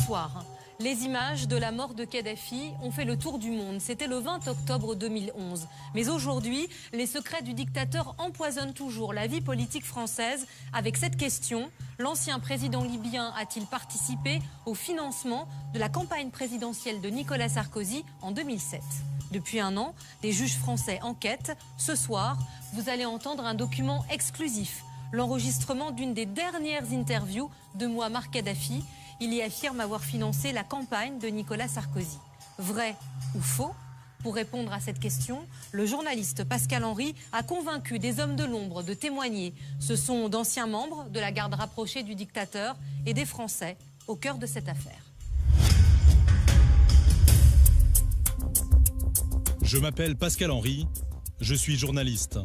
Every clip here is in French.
soir, les images de la mort de Kadhafi ont fait le tour du monde. C'était le 20 octobre 2011. Mais aujourd'hui, les secrets du dictateur empoisonnent toujours la vie politique française avec cette question. L'ancien président libyen a-t-il participé au financement de la campagne présidentielle de Nicolas Sarkozy en 2007 ? Depuis un an, des juges français enquêtent. Ce soir, vous allez entendre un document exclusif, l'enregistrement d'une des dernières interviews de Mouammar Kadhafi. Il y affirme avoir financé la campagne de Nicolas Sarkozy. Vrai ou faux ? Pour répondre à cette question, le journaliste Pascal Henry a convaincu des hommes de l'ombre de témoigner. Ce sont d'anciens membres de la garde rapprochée du dictateur et des Français au cœur de cette affaire. Je m'appelle Pascal Henry, je suis journaliste.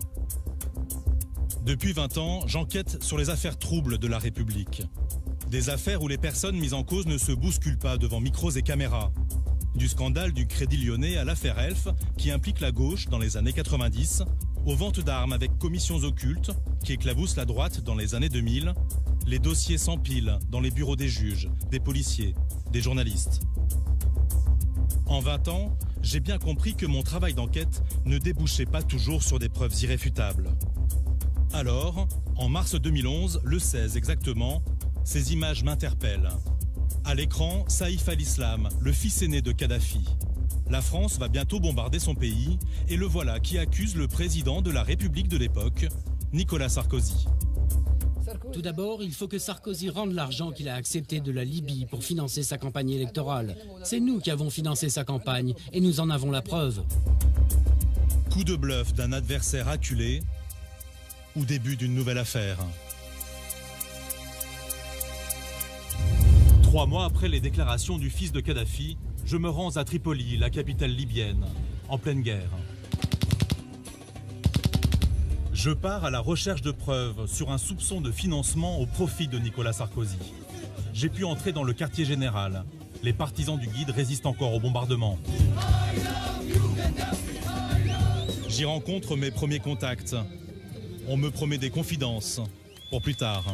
Depuis 20 ans, j'enquête sur les affaires troubles de la République. Des affaires où les personnes mises en cause ne se bousculent pas devant micros et caméras. Du scandale du Crédit Lyonnais à l'affaire Elf, qui implique la gauche dans les années 90, aux ventes d'armes avec commissions occultes, qui éclaboussent la droite dans les années 2000, les dossiers s'empilent dans les bureaux des juges, des policiers, des journalistes. En 20 ans, j'ai bien compris que mon travail d'enquête ne débouchait pas toujours sur des preuves irréfutables. Alors, en mars 2011, le 16 exactement, ces images m'interpellent. À l'écran, Saïf al-Islam, le fils aîné de Kadhafi. La France va bientôt bombarder son pays et le voilà qui accuse le président de la République de l'époque, Nicolas Sarkozy. Tout d'abord, il faut que Sarkozy rende l'argent qu'il a accepté de la Libye pour financer sa campagne électorale. C'est nous qui avons financé sa campagne et nous en avons la preuve. Coup de bluff d'un adversaire acculé ou début d'une nouvelle affaire. 3 mois après les déclarations du fils de Kadhafi, je me rends à Tripoli, la capitale libyenne, en pleine guerre. Je pars à la recherche de preuves sur un soupçon de financement au profit de Nicolas Sarkozy. J'ai pu entrer dans le quartier général. Les partisans du guide résistent encore au bombardement. J'y rencontre mes premiers contacts. On me promet des confidences pour plus tard.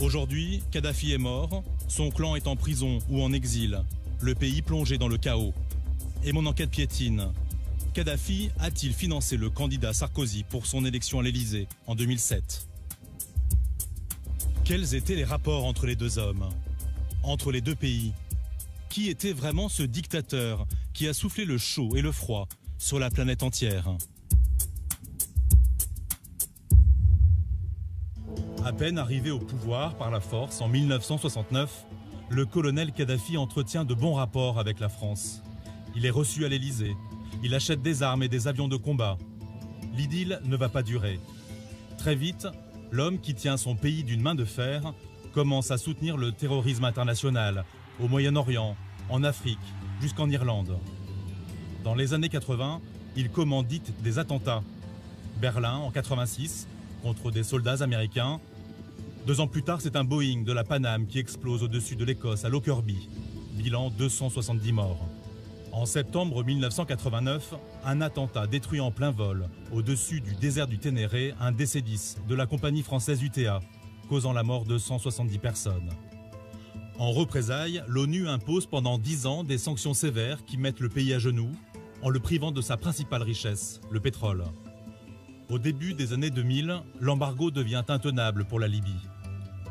Aujourd'hui, Kadhafi est mort, son clan est en prison ou en exil, le pays plongé dans le chaos. Et mon enquête piétine. Kadhafi a-t-il financé le candidat Sarkozy pour son élection à l'Élysée en 2007 ? Quels étaient les rapports entre les deux hommes, entre les deux pays ? Qui était vraiment ce dictateur qui a soufflé le chaud et le froid sur la planète entière ? À peine arrivé au pouvoir par la force en 1969, le colonel Kadhafi entretient de bons rapports avec la France. Il est reçu à l'Élysée. Il achète des armes et des avions de combat. L'idylle ne va pas durer. Très vite, l'homme qui tient son pays d'une main de fer commence à soutenir le terrorisme international au Moyen-Orient, en Afrique, jusqu'en Irlande. Dans les années 80, il commandite des attentats. Berlin en 86, contre des soldats américains. 2 ans plus tard, c'est un Boeing de la Paname qui explose au-dessus de l'Écosse à Lockerbie. Bilan 270 morts. En septembre 1989, un attentat détruit en plein vol, au-dessus du désert du Ténéré, un DC-10 de la compagnie française UTA, causant la mort de 170 personnes. En représailles, l'ONU impose pendant 10 ans des sanctions sévères qui mettent le pays à genoux, en le privant de sa principale richesse, le pétrole. Au début des années 2000, l'embargo devient intenable pour la Libye.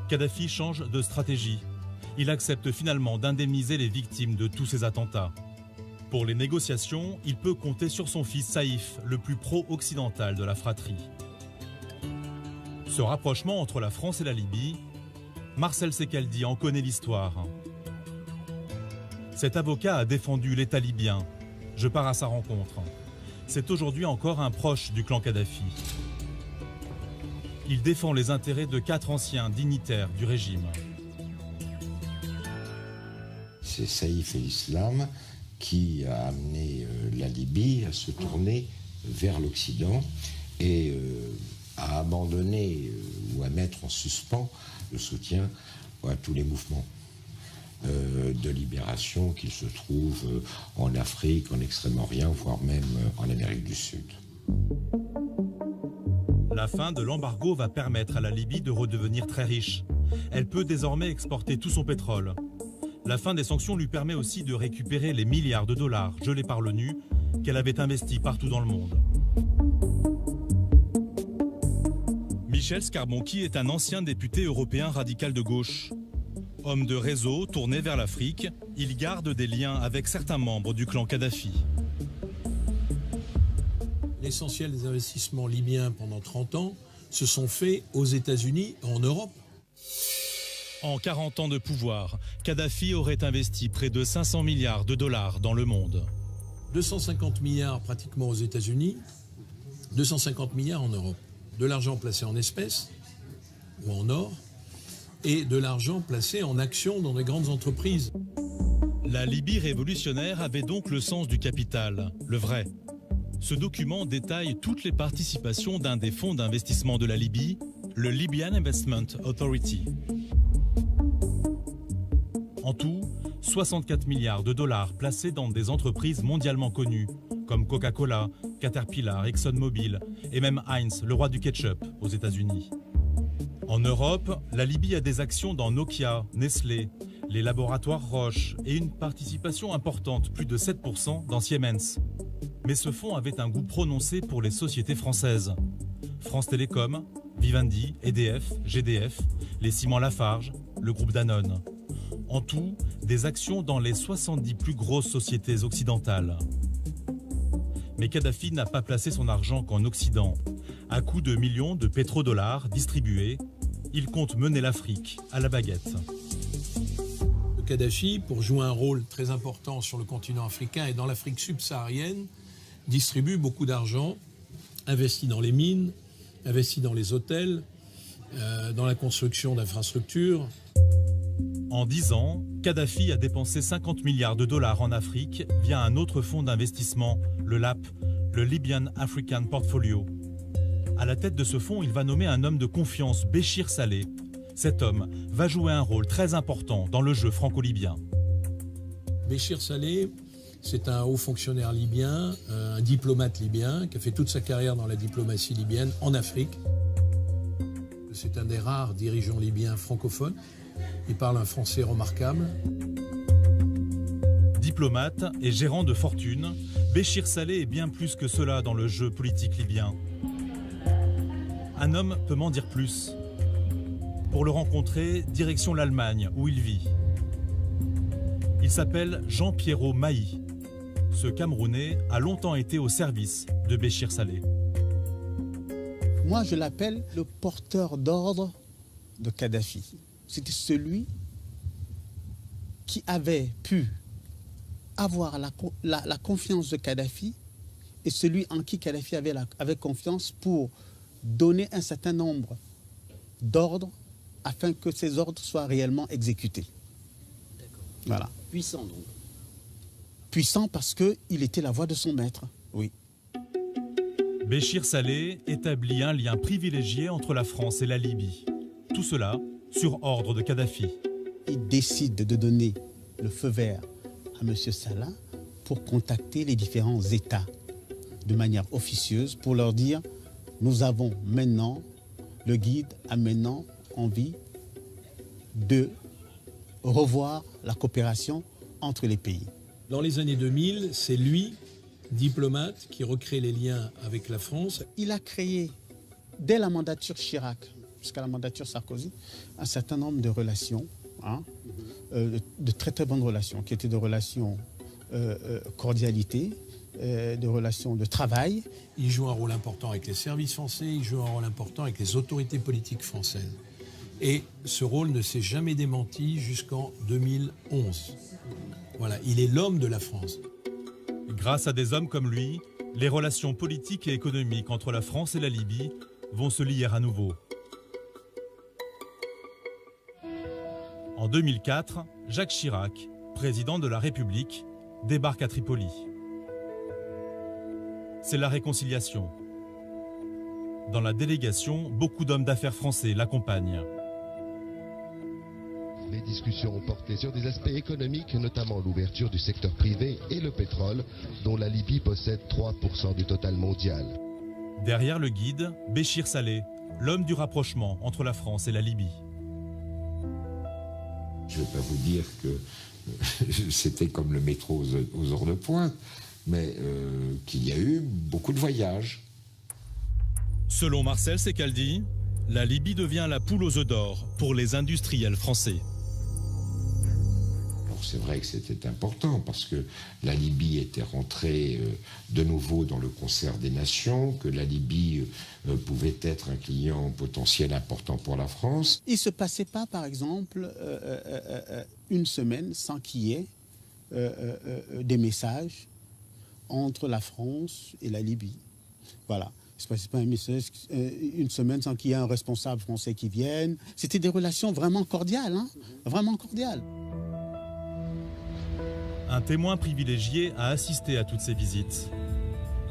Kadhafi change de stratégie. Il accepte finalement d'indemniser les victimes de tous ces attentats. Pour les négociations, il peut compter sur son fils Saïf, le plus pro-occidental de la fratrie. Ce rapprochement entre la France et la Libye, Marcel Secaldi en connaît l'histoire. Cet avocat a défendu l'État libyen. Je pars à sa rencontre. C'est aujourd'hui encore un proche du clan Kadhafi. Il défend les intérêts de 4 anciens dignitaires du régime. C'est Saïf el-Islam qui a amené la Libye à se tourner vers l'Occident et à abandonner ou à mettre en suspens le soutien à tous les mouvements de libération qu'il se trouve en Afrique, en Extrême-Orient, voire même en Amérique du Sud. La fin de l'embargo va permettre à la Libye de redevenir très riche. Elle peut désormais exporter tout son pétrole. La fin des sanctions lui permet aussi de récupérer les milliards de dollars gelés par l'ONU qu'elle avait investis partout dans le monde. Michel Scarbonchi est un ancien député européen radical de gauche. Homme de réseau tourné vers l'Afrique, il garde des liens avec certains membres du clan Kadhafi. L'essentiel des investissements libyens pendant 30 ans se sont faits aux États-Unis et en Europe. En 40 ans de pouvoir, Kadhafi aurait investi près de 500 milliards de dollars dans le monde. 250 milliards pratiquement aux États-Unis, 250 milliards en Europe. De l'argent placé en espèces ou en or et de l'argent placé en actions dans des grandes entreprises. La Libye révolutionnaire avait donc le sens du capital, le vrai. Ce document détaille toutes les participations d'un des fonds d'investissement de la Libye, le Libyan Investment Authority. En tout, 64 milliards de dollars placés dans des entreprises mondialement connues, comme Coca-Cola, Caterpillar, ExxonMobil et même Heinz, le roi du ketchup, aux États-Unis. En Europe, la Libye a des actions dans Nokia, Nestlé, les laboratoires Roche et une participation importante, plus de 7%, dans Siemens. Mais ce fonds avait un goût prononcé pour les sociétés françaises. France Télécom, Vivendi, EDF, GDF, les Ciments Lafarge, le groupe Danone. En tout, des actions dans les 70 plus grosses sociétés occidentales. Mais Kadhafi n'a pas placé son argent qu'en Occident. À coups de millions de pétrodollars distribués, il compte mener l'Afrique à la baguette. Le Kadhafi, pour jouer un rôle très important sur le continent africain et dans l'Afrique subsaharienne, distribue beaucoup d'argent, investit dans les mines, investit dans les hôtels, dans la construction d'infrastructures. En 10 ans, Kadhafi a dépensé 50 milliards de dollars en Afrique via un autre fonds d'investissement, le LAP, le Libyan African Portfolio. À la tête de ce fonds, il va nommer un homme de confiance, Béchir Saleh. Cet homme va jouer un rôle très important dans le jeu franco-libyen. Béchir Saleh, c'est un haut fonctionnaire libyen, un diplomate libyen qui a fait toute sa carrière dans la diplomatie libyenne en Afrique. C'est un des rares dirigeants libyens francophones. Il parle un français remarquable. Diplomate et gérant de fortune, Béchir Saleh est bien plus que cela dans le jeu politique libyen. Un homme peut m'en dire plus. Pour le rencontrer, direction l'Allemagne, où il vit. Il s'appelle Jean-Pierrot Mahi. Ce Camerounais a longtemps été au service de Béchir Saleh. Moi, je l'appelle le porteur d'ordre de Kadhafi. C'était celui qui avait pu avoir la confiance de Kadhafi et celui en qui Kadhafi avait confiance pour donner un certain nombre d'ordres afin que ces ordres soient réellement exécutés. Voilà. Puissant donc. Puissant parce qu'il était la voix de son maître, oui. Béchir Saleh établit un lien privilégié entre la France et la Libye. Tout cela sur ordre de Kadhafi. Il décide de donner le feu vert à M. Salah pour contacter les différents États de manière officieuse pour leur dire « Nous avons maintenant, le guide a maintenant envie de revoir la coopération entre les pays. » Dans les années 2000, c'est lui, diplomate, qui recrée les liens avec la France. Il a créé, dès la mandature Chirac jusqu'à la mandature Sarkozy, un certain nombre de relations, de très très bonnes relations, qui étaient de relations cordialité, de relations de travail. Il joue un rôle important avec les services français, il joue un rôle important avec les autorités politiques françaises. Et ce rôle ne s'est jamais démenti jusqu'en 2011. Voilà, il est l'homme de la France. Grâce à des hommes comme lui, les relations politiques et économiques entre la France et la Libye vont se lier à nouveau. En 2004, Jacques Chirac, président de la République, débarque à Tripoli. C'est la réconciliation. Dans la délégation, beaucoup d'hommes d'affaires français l'accompagnent. Les discussions ont porté sur des aspects économiques, notamment l'ouverture du secteur privé et le pétrole, dont la Libye possède 3% du total mondial. Derrière le guide, Béchir Saleh, l'homme du rapprochement entre la France et la Libye. Je ne vais pas vous dire que c'était comme le métro aux heures de pointe, mais qu'il y a eu beaucoup de voyages. Selon Marcel Secaldi, la Libye devient la poule aux œufs d'or pour les industriels français. C'est vrai que c'était important parce que la Libye était rentrée de nouveau dans le concert des nations, que la Libye pouvait être un client potentiel important pour la France. Il ne se passait pas, par exemple, une semaine sans qu'il y ait des messages entre la France et la Libye. Voilà. Il ne se passait pas une semaine sans qu'il y ait un responsable français qui vienne. C'était des relations vraiment cordiales, hein, vraiment cordiales. Un témoin privilégié a assisté à toutes ces visites.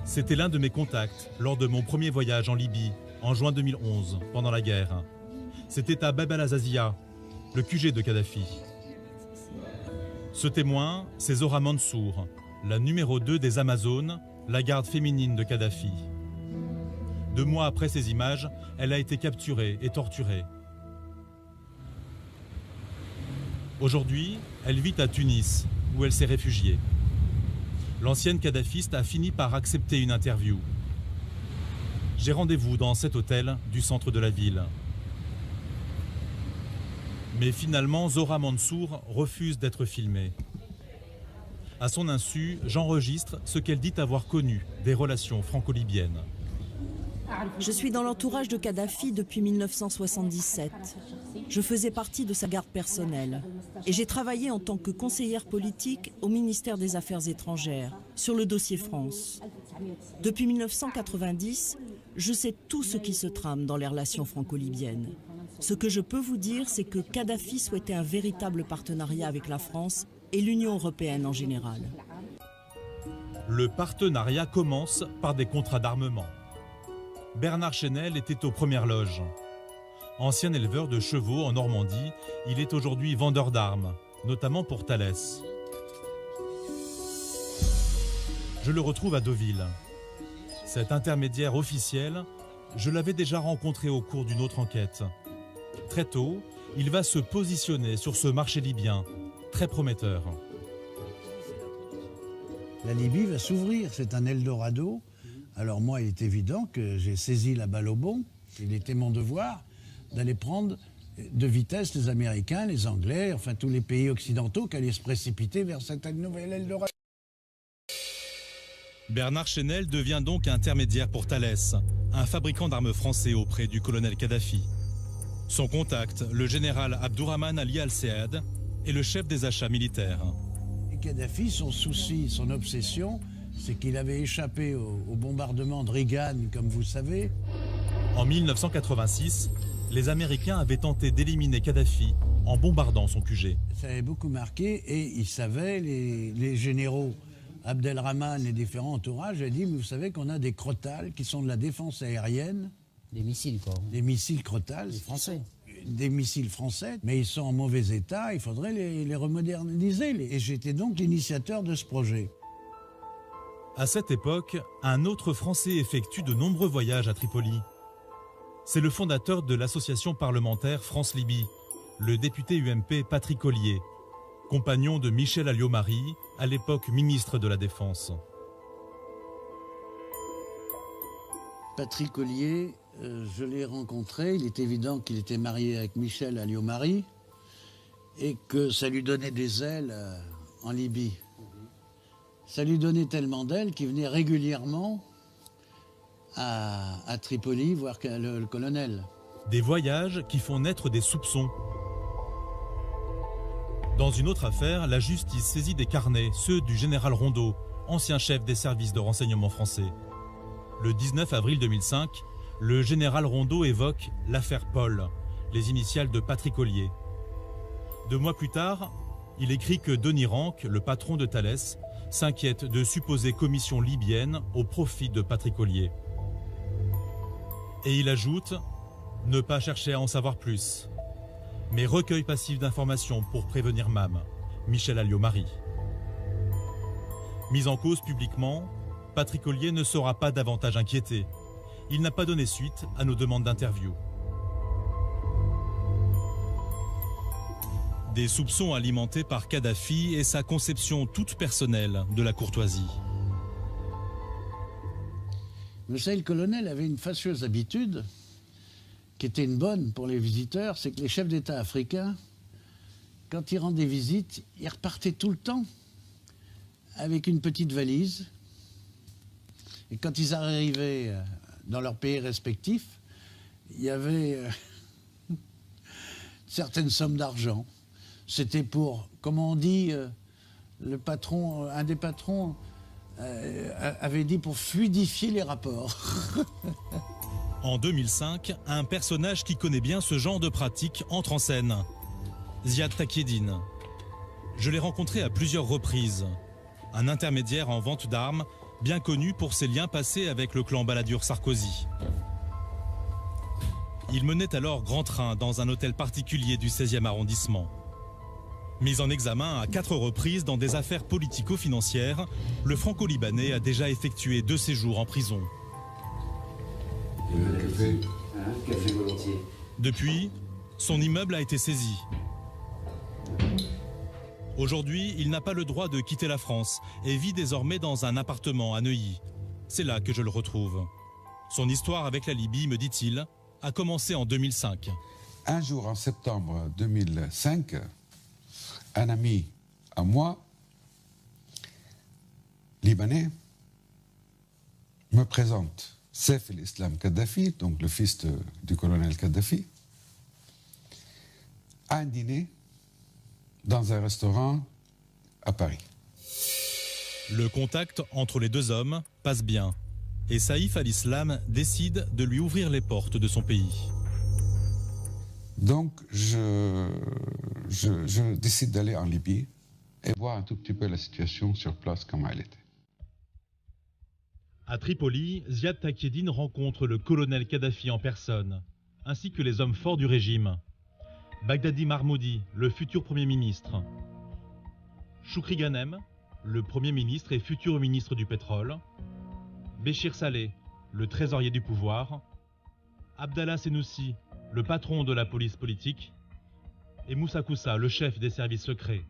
C'était l'un de mes contacts lors de mon premier voyage en Libye, en juin 2011, pendant la guerre. C'était à Bab el-Azazia, le QG de Kadhafi. Ce témoin, c'est Zora Mansour, la numéro 2 des Amazones, la garde féminine de Kadhafi. 2 mois après ces images, elle a été capturée et torturée. Aujourd'hui, elle vit à Tunis, où elle s'est réfugiée. L'ancienne kadhafiste a fini par accepter une interview. J'ai rendez-vous dans cet hôtel du centre de la ville. Mais finalement, Zora Mansour refuse d'être filmée. À son insu, j'enregistre ce qu'elle dit avoir connu des relations franco-libyennes. Je suis dans l'entourage de Kadhafi depuis 1977. Je faisais partie de sa garde personnelle et j'ai travaillé en tant que conseillère politique au ministère des Affaires étrangères sur le dossier France. Depuis 1990, je sais tout ce qui se trame dans les relations franco-libyennes. Ce que je peux vous dire, c'est que Kadhafi souhaitait un véritable partenariat avec la France et l'Union européenne en général. Le partenariat commence par des contrats d'armement. Bernard Chenel était aux premières loges. Ancien éleveur de chevaux en Normandie, il est aujourd'hui vendeur d'armes, notamment pour Thales. Je le retrouve à Deauville. Cet intermédiaire officiel, je l'avais déjà rencontré au cours d'une autre enquête. Très tôt, il va se positionner sur ce marché libyen, très prometteur. La Libye va s'ouvrir, c'est un Eldorado. Alors moi, il est évident que j'ai saisi la balle au bond. Il était mon devoir d'aller prendre de vitesse les Américains, les Anglais, enfin tous les pays occidentaux qui allaient se précipiter vers cette nouvelle Eldorado. Bernard Chenel devient donc intermédiaire pour Thales, un fabricant d'armes français auprès du colonel Kadhafi. Son contact, le général Abdourahman Ali Al-Sead, est le chef des achats militaires. Et Kadhafi, son souci, son obsession, c'est qu'il avait échappé au bombardement de Reagan, comme vous savez. En 1986, les Américains avaient tenté d'éliminer Kadhafi en bombardant son QG. Ça avait beaucoup marqué et ils savaient, les généraux, Abdelrahman, les différents entourages, avaient dit, mais vous savez qu'on a des Crotales qui sont de la défense aérienne. Des missiles, quoi. Des missiles Crotales. Des Français. Des missiles français, mais ils sont en mauvais état, il faudrait les remoderniser. Et j'étais donc l'initiateur de ce projet. À cette époque, un autre Français effectue de nombreux voyages à Tripoli. C'est le fondateur de l'association parlementaire France-Libye, le député UMP Patrick Ollier, compagnon de Michel Alliot-Marie, à l'époque ministre de la Défense. Patrick Ollier, je l'ai rencontré, il est évident qu'il était marié avec Michel Alliot-Marie et que ça lui donnait des ailes en Libye. Ça lui donnait tellement d'ailes qu'il venait régulièrement à Tripoli voir le colonel. Des voyages qui font naître des soupçons. Dans une autre affaire, la justice saisit des carnets, ceux du général Rondeau, ancien chef des services de renseignement français. Le 19 avril 2005, le général Rondeau évoque l'affaire Paul, les initiales de Patrick Ollier. 2 mois plus tard, il écrit que Denis Rank, le patron de Thales, s'inquiète de supposées commissions libyennes au profit de Patrick Ollier. Et il ajoute « Ne pas chercher à en savoir plus », mais recueil passif d'informations pour prévenir MAM, Michel Alliot-Marie. Mis en cause publiquement, Patrick Ollier ne sera pas davantage inquiété. Il n'a pas donné suite à nos demandes d'interview. Des soupçons alimentés par Kadhafi et sa conception toute personnelle de la courtoisie. Vous savez, le colonel avait une fâcheuse habitude, qui était une bonne pour les visiteurs, c'est que les chefs d'État africains, quand ils rendaient visite, ils repartaient tout le temps avec une petite valise. Et quand ils arrivaient dans leur pays respectif, il y avait certaines sommes d'argent. C'était pour, comme on dit, le patron, un des patrons avait dit pour fluidifier les rapports. En 2005, un personnage qui connaît bien ce genre de pratique entre en scène. Ziad Takieddine. Je l'ai rencontré à plusieurs reprises. Un intermédiaire en vente d'armes, bien connu pour ses liens passés avec le clan Balladur-Sarkozy. Il menait alors grand train dans un hôtel particulier du 16e arrondissement. Mis en examen à 4 reprises dans des affaires politico-financières, le franco-libanais a déjà effectué 2 séjours en prison. Un café volontiers. Depuis, son immeuble a été saisi. Aujourd'hui, il n'a pas le droit de quitter la France et vit désormais dans un appartement à Neuilly. C'est là que je le retrouve. Son histoire avec la Libye, me dit-il, a commencé en 2005. Un jour, en septembre 2005, un ami à moi, libanais, me présente Saif el-Islam Kadhafi, donc le fils du colonel Kadhafi, à un dîner dans un restaurant à Paris. Le contact entre les deux hommes passe bien et Saïf al-Islam décide de lui ouvrir les portes de son pays. Donc je décide d'aller en Libye et voir un tout petit peu la situation sur place, comment elle était. À Tripoli, Ziad Takieddine rencontre le colonel Kadhafi en personne, ainsi que les hommes forts du régime. Baghdadi Mahmoudi, le futur Premier ministre. Choukri Ghanem, le Premier ministre et futur ministre du pétrole. Béchir Saleh, le trésorier du pouvoir. Abdallah Senoussi, le patron de la police politique. Et Moussa Koussa, le chef des services secrets.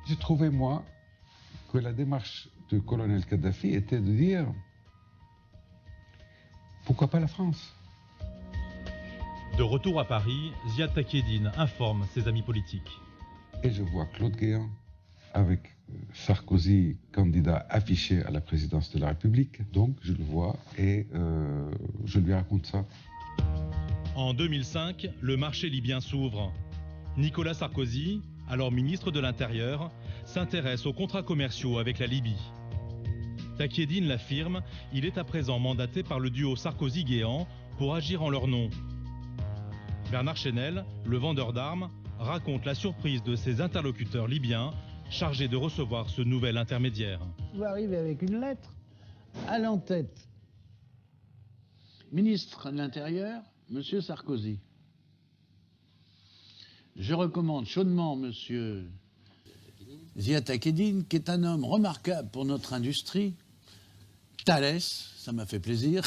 J'ai trouvé, moi, que la démarche du colonel Kadhafi était de dire pourquoi pas la France? De retour à Paris, Ziad Takieddine informe ses amis politiques. Et je vois Claude Guéant avec Sarkozy, candidat affiché à la présidence de la République. Donc je le vois et je lui raconte ça. En 2005, le marché libyen s'ouvre. Nicolas Sarkozy, alors ministre de l'Intérieur, s'intéresse aux contrats commerciaux avec la Libye. Takieddine l'affirme, il est à présent mandaté par le duo Sarkozy-Guéant pour agir en leur nom. Bernard Chenel, le vendeur d'armes, raconte la surprise de ses interlocuteurs libyens chargés de recevoir ce nouvel intermédiaire. Vous arrivez avec une lettre à l'entête. Ministre de l'Intérieur, Monsieur Sarkozy. Je recommande chaudement Monsieur Ziad Takieddine, qui est un homme remarquable pour notre industrie. Thales, ça m'a fait plaisir,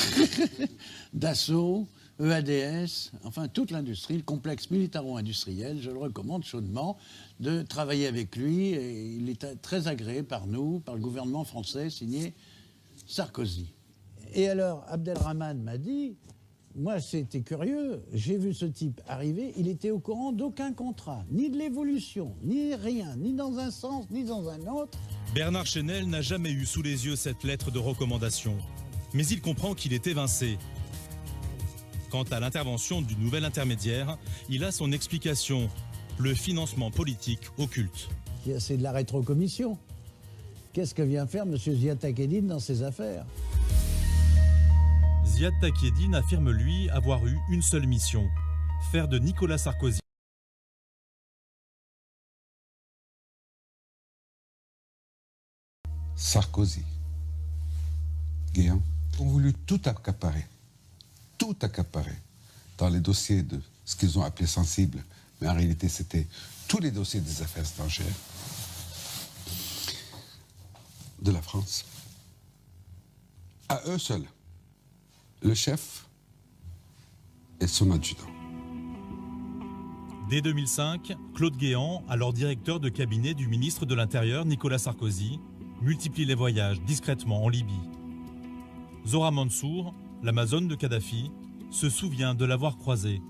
Dassault, EADS, enfin toute l'industrie, le complexe militaro-industriel, je le recommande chaudement de travailler avec lui et il est très agréé par nous, par le gouvernement français, signé Sarkozy. Et alors Abdelrahman m'a dit, moi c'était curieux, j'ai vu ce type arriver, il était au courant d'aucun contrat, ni de l'évolution, ni rien, ni dans un sens, ni dans un autre. Bernard Chenel n'a jamais eu sous les yeux cette lettre de recommandation, mais il comprend qu'il est évincé. Quant à l'intervention du nouvel intermédiaire, il a son explication, le financement politique occulte. C'est de la rétrocommission. Qu'est-ce que vient faire M. Ziad Takieddine dans ses affaires? Ziad Takieddine affirme lui avoir eu une seule mission, faire de Nicolas Sarkozy Guéant ont voulu tout accaparer dans les dossiers de ce qu'ils ont appelé sensibles, mais en réalité c'était tous les dossiers des affaires étrangères de la France. À eux seuls, le chef et son adjudant. Dès 2005, Claude Guéant, alors directeur de cabinet du ministre de l'Intérieur Nicolas Sarkozy, multiplie les voyages discrètement en Libye. Zora Mansour, l'Amazone de Kadhafi, se souvient de l'avoir croisé.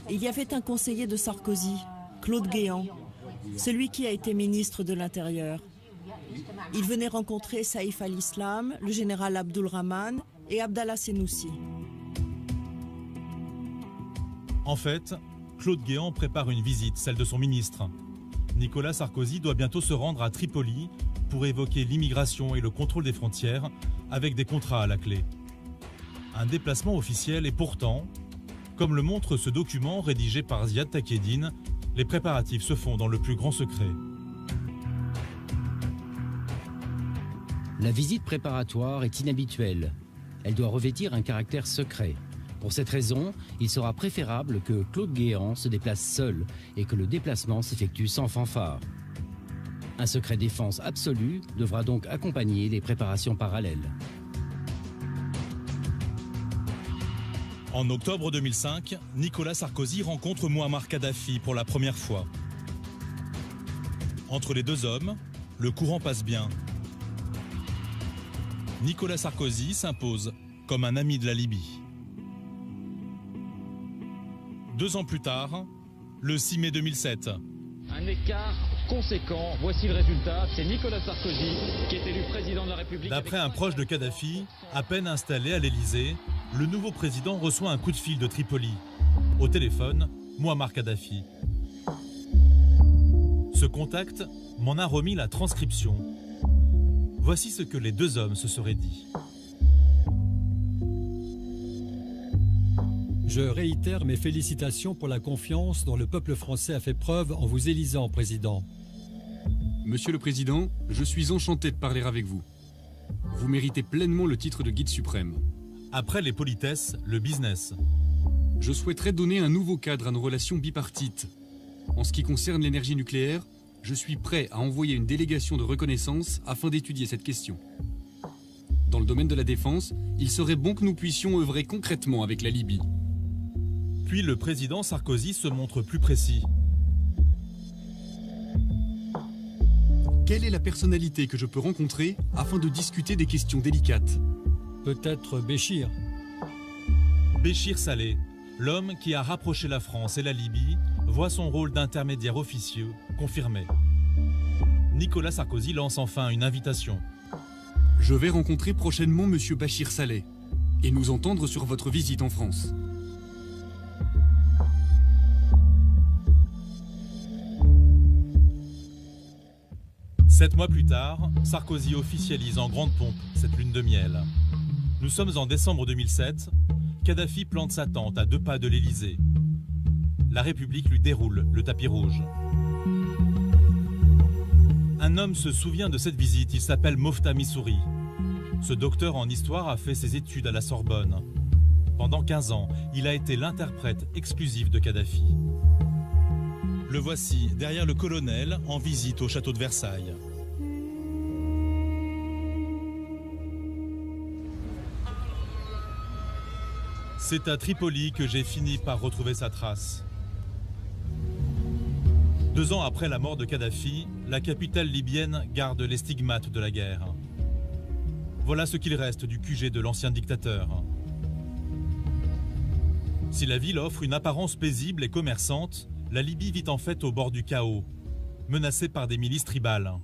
Il y avait un conseiller de Sarkozy, Claude Guéant, celui qui a été ministre de l'Intérieur. Il venait rencontrer Saïf al-Islam, le général Abdulrahman et Abdallah Senoussi. En fait, Claude Guéant prépare une visite, celle de son ministre. Nicolas Sarkozy doit bientôt se rendre à Tripoli pour évoquer l'immigration et le contrôle des frontières avec des contrats à la clé. Un déplacement officiel et pourtant, comme le montre ce document rédigé par Ziad Takieddine, les préparatifs se font dans le plus grand secret. La visite préparatoire est inhabituelle. Elle doit revêtir un caractère secret. Pour cette raison, il sera préférable que Claude Guéant se déplace seul et que le déplacement s'effectue sans fanfare. Un secret défense absolu devra donc accompagner les préparations parallèles. En octobre 2005, Nicolas Sarkozy rencontre Mouammar Kadhafi pour la première fois. Entre les deux hommes, le courant passe bien. Nicolas Sarkozy s'impose comme un ami de la Libye. 2 ans plus tard, le 6 mai 2007. Un écart conséquent, voici le résultat, c'est Nicolas Sarkozy qui est élu président de la République. D'après un proche de Kadhafi, à peine installé à l'Élysée, le nouveau président reçoit un coup de fil de Tripoli. Au téléphone, Mouammar Kadhafi. Ce contact m'en a remis la transcription. Voici ce que les deux hommes se seraient dit. Je réitère mes félicitations pour la confiance dont le peuple français a fait preuve en vous élisant, Président. Monsieur le Président, je suis enchanté de parler avec vous. Vous méritez pleinement le titre de guide suprême. Après les politesses, le business. Je souhaiterais donner un nouveau cadre à nos relations bipartites. En ce qui concerne l'énergie nucléaire, je suis prêt à envoyer une délégation de reconnaissance afin d'étudier cette question. Dans le domaine de la défense, il serait bon que nous puissions œuvrer concrètement avec la Libye. Puis le président Sarkozy se montre plus précis. Quelle est la personnalité que je peux rencontrer afin de discuter des questions délicates? Peut-être Béchir. Béchir Saleh, l'homme qui a rapproché la France et la Libye, voit son rôle d'intermédiaire officieux confirmé. Nicolas Sarkozy lance enfin une invitation. Je vais rencontrer prochainement M. Béchir Saleh et nous entendre sur votre visite en France. Sept mois plus tard, Sarkozy officialise en grande pompe cette lune de miel. Nous sommes en décembre 2007. Kadhafi plante sa tente à 2 pas de l'Élysée. La République lui déroule le tapis rouge. Un homme se souvient de cette visite, il s'appelle Mofta Missouri. Ce docteur en histoire a fait ses études à la Sorbonne. Pendant 15 ans, il a été l'interprète exclusif de Kadhafi. Le voici derrière le colonel en visite au château de Versailles. C'est à Tripoli que j'ai fini par retrouver sa trace. 2 ans après la mort de Kadhafi, la capitale libyenne garde les stigmates de la guerre. Voilà ce qu'il reste du QG de l'ancien dictateur. Si la ville offre une apparence paisible et commerçante, la Libye vit en fait au bord du chaos, menacée par des milices tribales.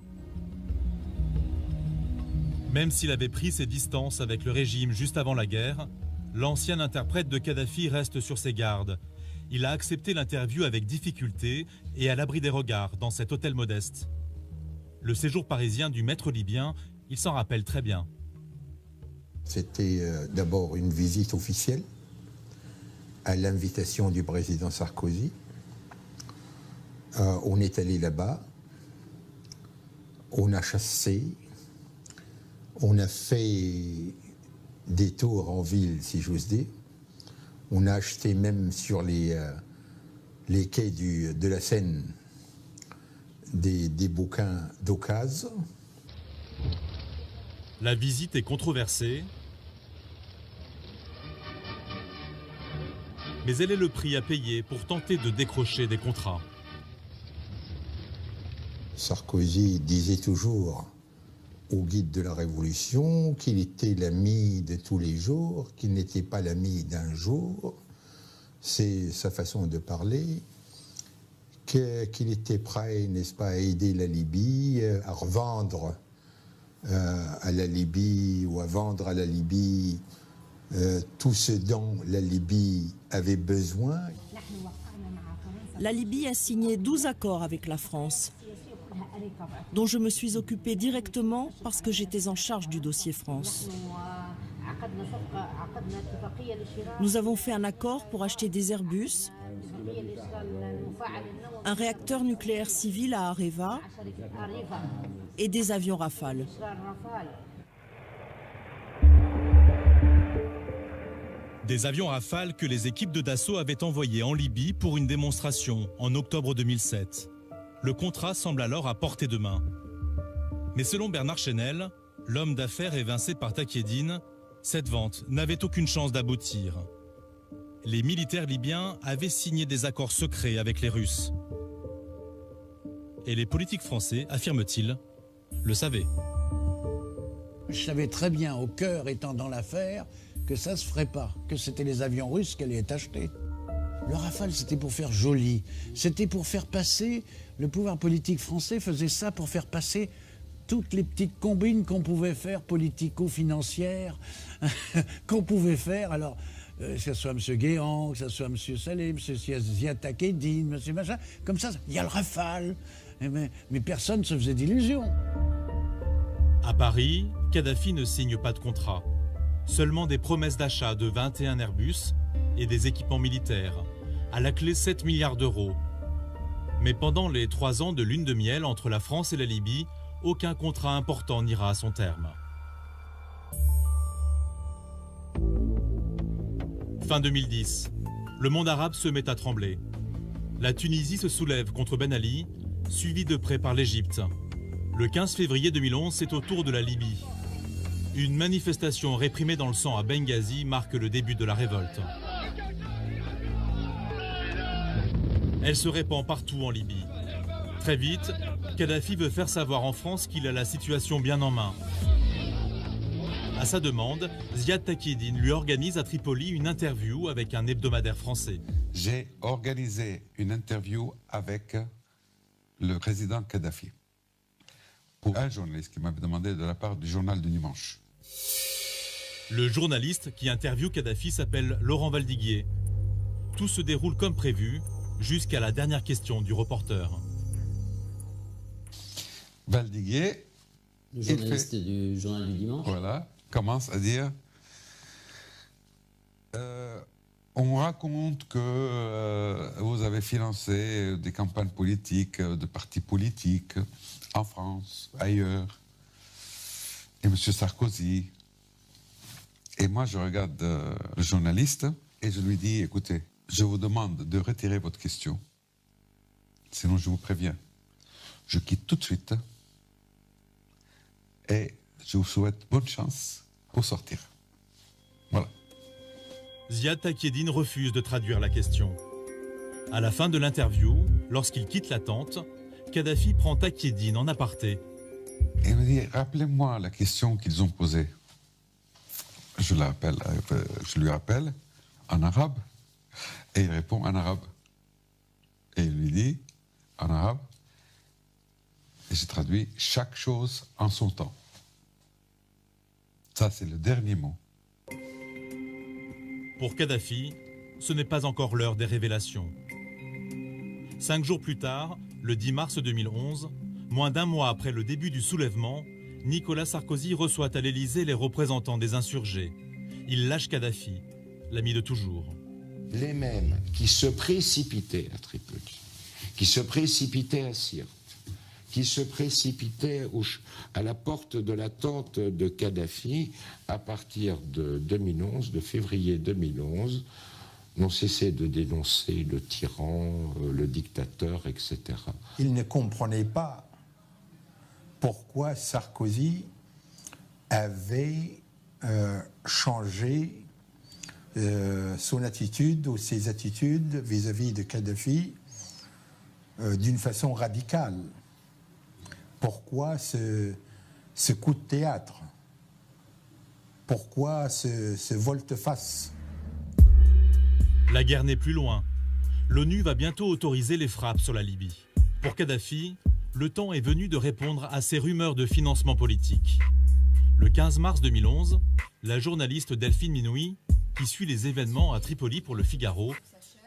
Même s'il avait pris ses distances avec le régime juste avant la guerre, l'ancien interprète de Kadhafi reste sur ses gardes. Il a accepté l'interview avec difficulté et à l'abri des regards dans cet hôtel modeste. Le séjour parisien du maître libyen, il s'en rappelle très bien. C'était d'abord une visite officielle à l'invitation du président Sarkozy. On est allé là-bas, on a chassé, on a fait des tours en ville, si j'ose dire. On a acheté même sur les quais de la Seine des bouquins d'occasion. La visite est controversée. Mais elle est le prix à payer pour tenter de décrocher des contrats. Sarkozy disait toujours au guide de la Révolution qu'il était l'ami de tous les jours, qu'il n'était pas l'ami d'un jour. C'est sa façon de parler. Qu'il était prêt, n'est-ce pas, à aider la Libye, à revendre à la Libye ou à vendre à la Libye tout ce dont la Libye avait besoin. La Libye a signé 12 accords avec la France, dont je me suis occupée directement parce que j'étais en charge du dossier France. Nous avons fait un accord pour acheter des Airbus, un réacteur nucléaire civil à Areva et des avions Rafale. Des avions Rafale que les équipes de Dassault avaient envoyés en Libye pour une démonstration en octobre 2007. Le contrat semble alors à portée de main. Mais selon Bernard Chenel, l'homme d'affaires évincé par Takieddine, cette vente n'avait aucune chance d'aboutir. Les militaires libyens avaient signé des accords secrets avec les Russes. Et les politiques français, affirment-ils, le savaient. Je savais très bien, au cœur étant dans l'affaire, que ça ne se ferait pas, que c'était les avions russes qui allaient acheter. Le Rafale, c'était pour faire joli, c'était pour faire passer, le pouvoir politique français faisait ça pour faire passer toutes les petites combines qu'on pouvait faire, politico-financières, qu'on pouvait faire, alors, que ce soit M. Guéant, que ce soit M. Saleh, M. Ziad Takieddine, M. machin, comme ça, il y a le Rafale, mais personne ne se faisait d'illusions. À Paris, Kadhafi ne signe pas de contrat. Seulement des promesses d'achat de 21 Airbus et des équipements militaires, à la clé 7 milliards d'euros. Mais pendant les 3 ans de lune de miel entre la France et la Libye, aucun contrat important n'ira à son terme. Fin 2010, le monde arabe se met à trembler. La Tunisie se soulève contre Ben Ali, suivi de près par l'Égypte. Le 15 février 2011, c'est au tour de la Libye. Une manifestation réprimée dans le sang à Benghazi marque le début de la révolte. Elle se répand partout en Libye. Très vite, Kadhafi veut faire savoir en France qu'il a la situation bien en main. À sa demande, Ziad Takieddine lui organise à Tripoli une interview avec un hebdomadaire français. J'ai organisé une interview avec le président Kadhafi pour un journaliste qui m'avait demandé de la part du journal du dimanche. Le journaliste qui interviewe Kadhafi s'appelle Laurent Valdiguier. Tout se déroule comme prévu jusqu'à la dernière question du reporter. Valdiguier, le journaliste du journal du dimanche, voilà, commence à dire on raconte que vous avez financé des campagnes politiques, de partis politiques en France, ailleurs, et M. Sarkozy. Et moi, je regarde le journaliste et je lui dis, écoutez, je vous demande de retirer votre question, sinon je vous préviens, je quitte tout de suite et je vous souhaite bonne chance pour sortir. Voilà. Ziad Takieddine refuse de traduire la question. À la fin de l'interview, lorsqu'il quitte la tente, Kadhafi prend Takieddine en aparté. Et il me dit, rappelez-moi la question qu'ils ont posée. Je lui rappelle en arabe, et il répond en arabe. Et il lui dit, en arabe, et j'ai traduit, chaque chose en son temps. Ça, c'est le dernier mot. Pour Kadhafi, ce n'est pas encore l'heure des révélations. 5 jours plus tard, le 10 mars 2011, moins d'un mois après le début du soulèvement, Nicolas Sarkozy reçoit à l'Élysée les représentants des insurgés. Il lâche Kadhafi, l'ami de toujours. Les mêmes qui se précipitaient à Tripoli, qui se précipitaient à Sirte, qui se précipitaient à la porte de la tente de Kadhafi à partir de 2011, de février 2011, n'ont cessé de dénoncer le tyran, le dictateur, etc. Il ne comprenait pas pourquoi Sarkozy avait changé son attitude ou ses attitudes vis-à-vis de Kadhafi d'une façon radicale. Pourquoi ce coup de théâtre? Pourquoi ce volte-face? La guerre n'est plus loin. L'ONU va bientôt autoriser les frappes sur la Libye. Pour Kadhafi, le temps est venu de répondre à ces rumeurs de financement politique. Le 15 mars 2011, la journaliste Delphine Minoui, qui suit les événements à Tripoli pour Le Figaro,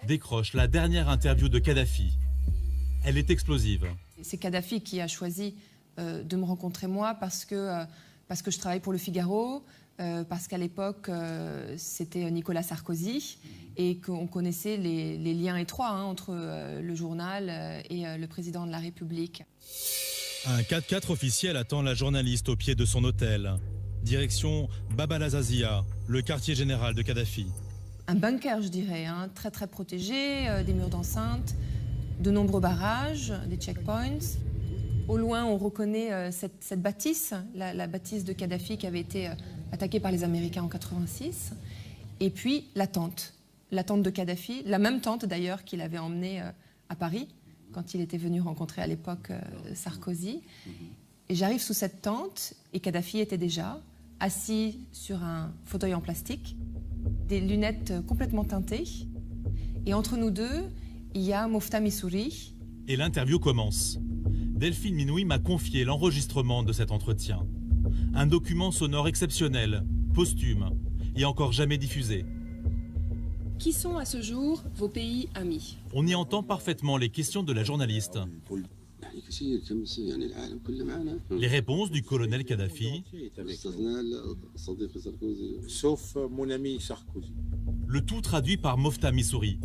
décroche la dernière interview de Kadhafi. Elle est explosive. C'est Kadhafi qui a choisi de me rencontrer moi parce que je travaille pour Le Figaro, parce qu'à l'époque, c'était Nicolas Sarkozy et qu'on connaissait les liens étroits entre le journal et le président de la République. Un 4x4 officiel attend la journaliste au pied de son hôtel. Direction Bab al-Azazia, le quartier général de Kadhafi. Un bunker, je dirais, très très protégé, des murs d'enceinte, de nombreux barrages, des checkpoints. Au loin, on reconnaît cette bâtisse, la bâtisse de Kadhafi qui avait été attaquée par les Américains en 1986. Et puis la tente de Kadhafi, la même tente d'ailleurs qu'il avait emmenée à Paris quand il était venu rencontrer à l'époque Sarkozy. Et j'arrive sous cette tente et Kadhafi était déjà assis sur un fauteuil en plastique, des lunettes complètement teintées. Et entre nous deux, il y a Mofta Missouri. Et l'interview commence. Delphine Minoui m'a confié l'enregistrement de cet entretien. Un document sonore exceptionnel, posthume, et encore jamais diffusé. Qui sont à ce jour vos pays amis? On y entend parfaitement les questions de la journaliste. Les réponses du colonel Kadhafi. Sauf mon ami Sarkozy. Le tout traduit par Mofta Missouri.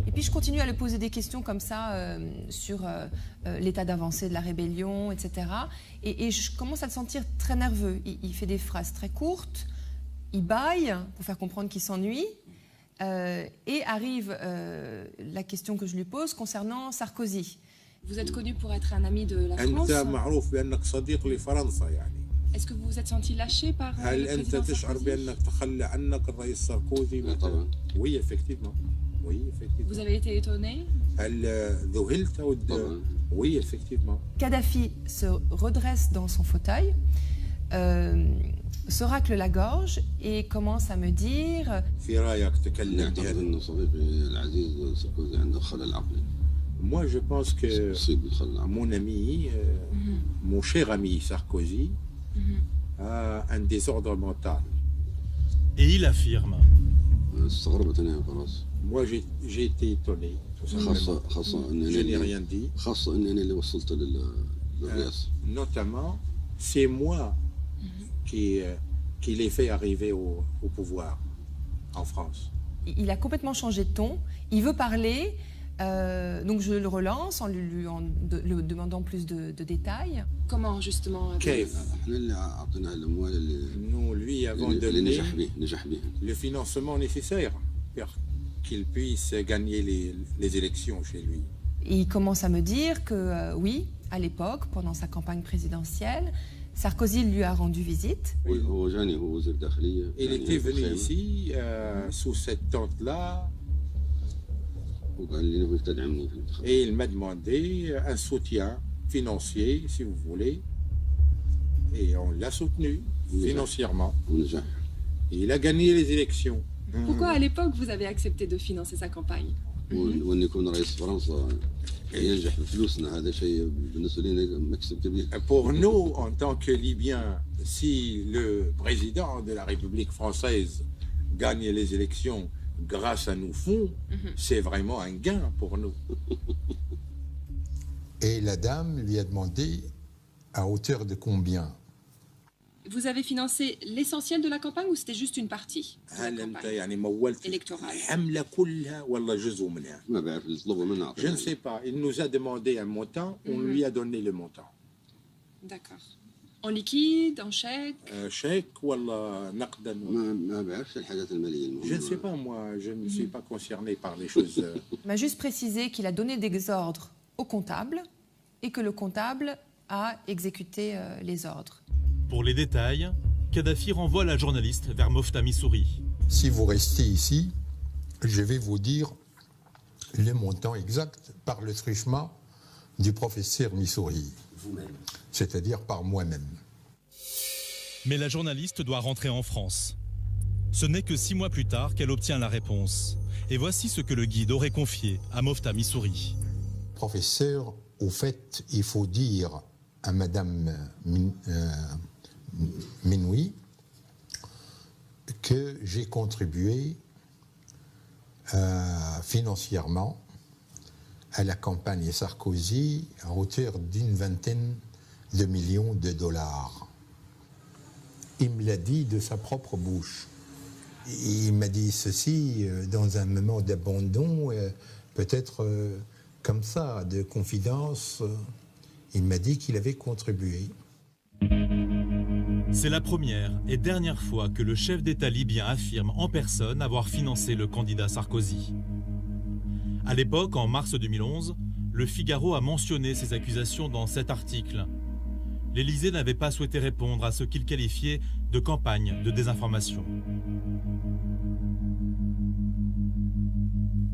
Et puis je continue à lui poser des questions comme ça sur l'état d'avancée de la rébellion, etc. Et je commence à le sentir très nerveux. Il fait des phrases très courtes, il bâille pour faire comprendre qu'il s'ennuie. Et arrive la question que je lui pose concernant Sarkozy. Vous êtes connu pour être un ami de la France. Est-ce que vous vous êtes senti lâché par le président Sarkozy? Oui, effectivement. Vous avez été étonné? Oui, effectivement. Kadhafi se redresse dans son fauteuil, se racle la gorge et commence à me dire moi je pense que mon ami, mon cher ami Sarkozy a un désordre mental. Et il affirme. Moi j'ai été étonné. Je n'ai rien dit. Notamment, c'est moi qui l'ai fait arriver au pouvoir en France. Il a complètement changé de ton. Il veut parler, donc je le relance en lui demandant plus de détails. Comment justement? Nous lui avons donné le financement nécessaire pour qu'il puisse gagner les élections chez lui. Et il commence à me dire que oui, à l'époque, pendant sa campagne présidentielle, Sarkozy lui a rendu visite. Il était venu ici, sous cette tente-là, et il m'a demandé un soutien financier, si vous voulez, et on l'a soutenu financièrement. Et il a gagné les élections. Pourquoi à l'époque vous avez accepté de financer sa campagne? Pour nous, en tant que Libyens, si le président de la République française gagne les élections grâce à nos fonds, c'est vraiment un gain pour nous. Et la dame lui a demandé à hauteur de combien? Vous avez financé l'essentiel de la campagne ou c'était juste une partie électorale? Je ne sais pas. Il nous a demandé un montant, on lui a donné le montant. D'accord. En liquide, en chèque? Chèque ou naqdan? Je ne sais pas, moi, je ne suis pas concerné par les choses. Il m'a juste précisé qu'il a donné des ordres au comptable et que le comptable a exécuté les ordres. Pour les détails, Kadhafi renvoie la journaliste vers Mofta Missouri. Si vous restez ici, je vais vous dire le montant exact par le truchement du professeur Missouri. Vous-même. C'est-à-dire par moi-même. Mais la journaliste doit rentrer en France. Ce n'est que 6 mois plus tard qu'elle obtient la réponse. Et voici ce que le guide aurait confié à Mofta Missouri. Professeur, au fait, il faut dire à Madame Menoui que j'ai contribué financièrement à la campagne Sarkozy à hauteur d'une vingtaine de millions de dollars. Il me l'a dit de sa propre bouche. Il m'a dit ceci dans un moment d'abandon, peut-être comme ça, de confidence. Il m'a dit qu'il avait contribué. C'est la première et dernière fois que le chef d'État libyen affirme en personne avoir financé le candidat Sarkozy. À l'époque, en mars 2011, le Figaro a mentionné ces accusations dans cet article. L'Élysée n'avait pas souhaité répondre à ce qu'il qualifiait de campagne de désinformation.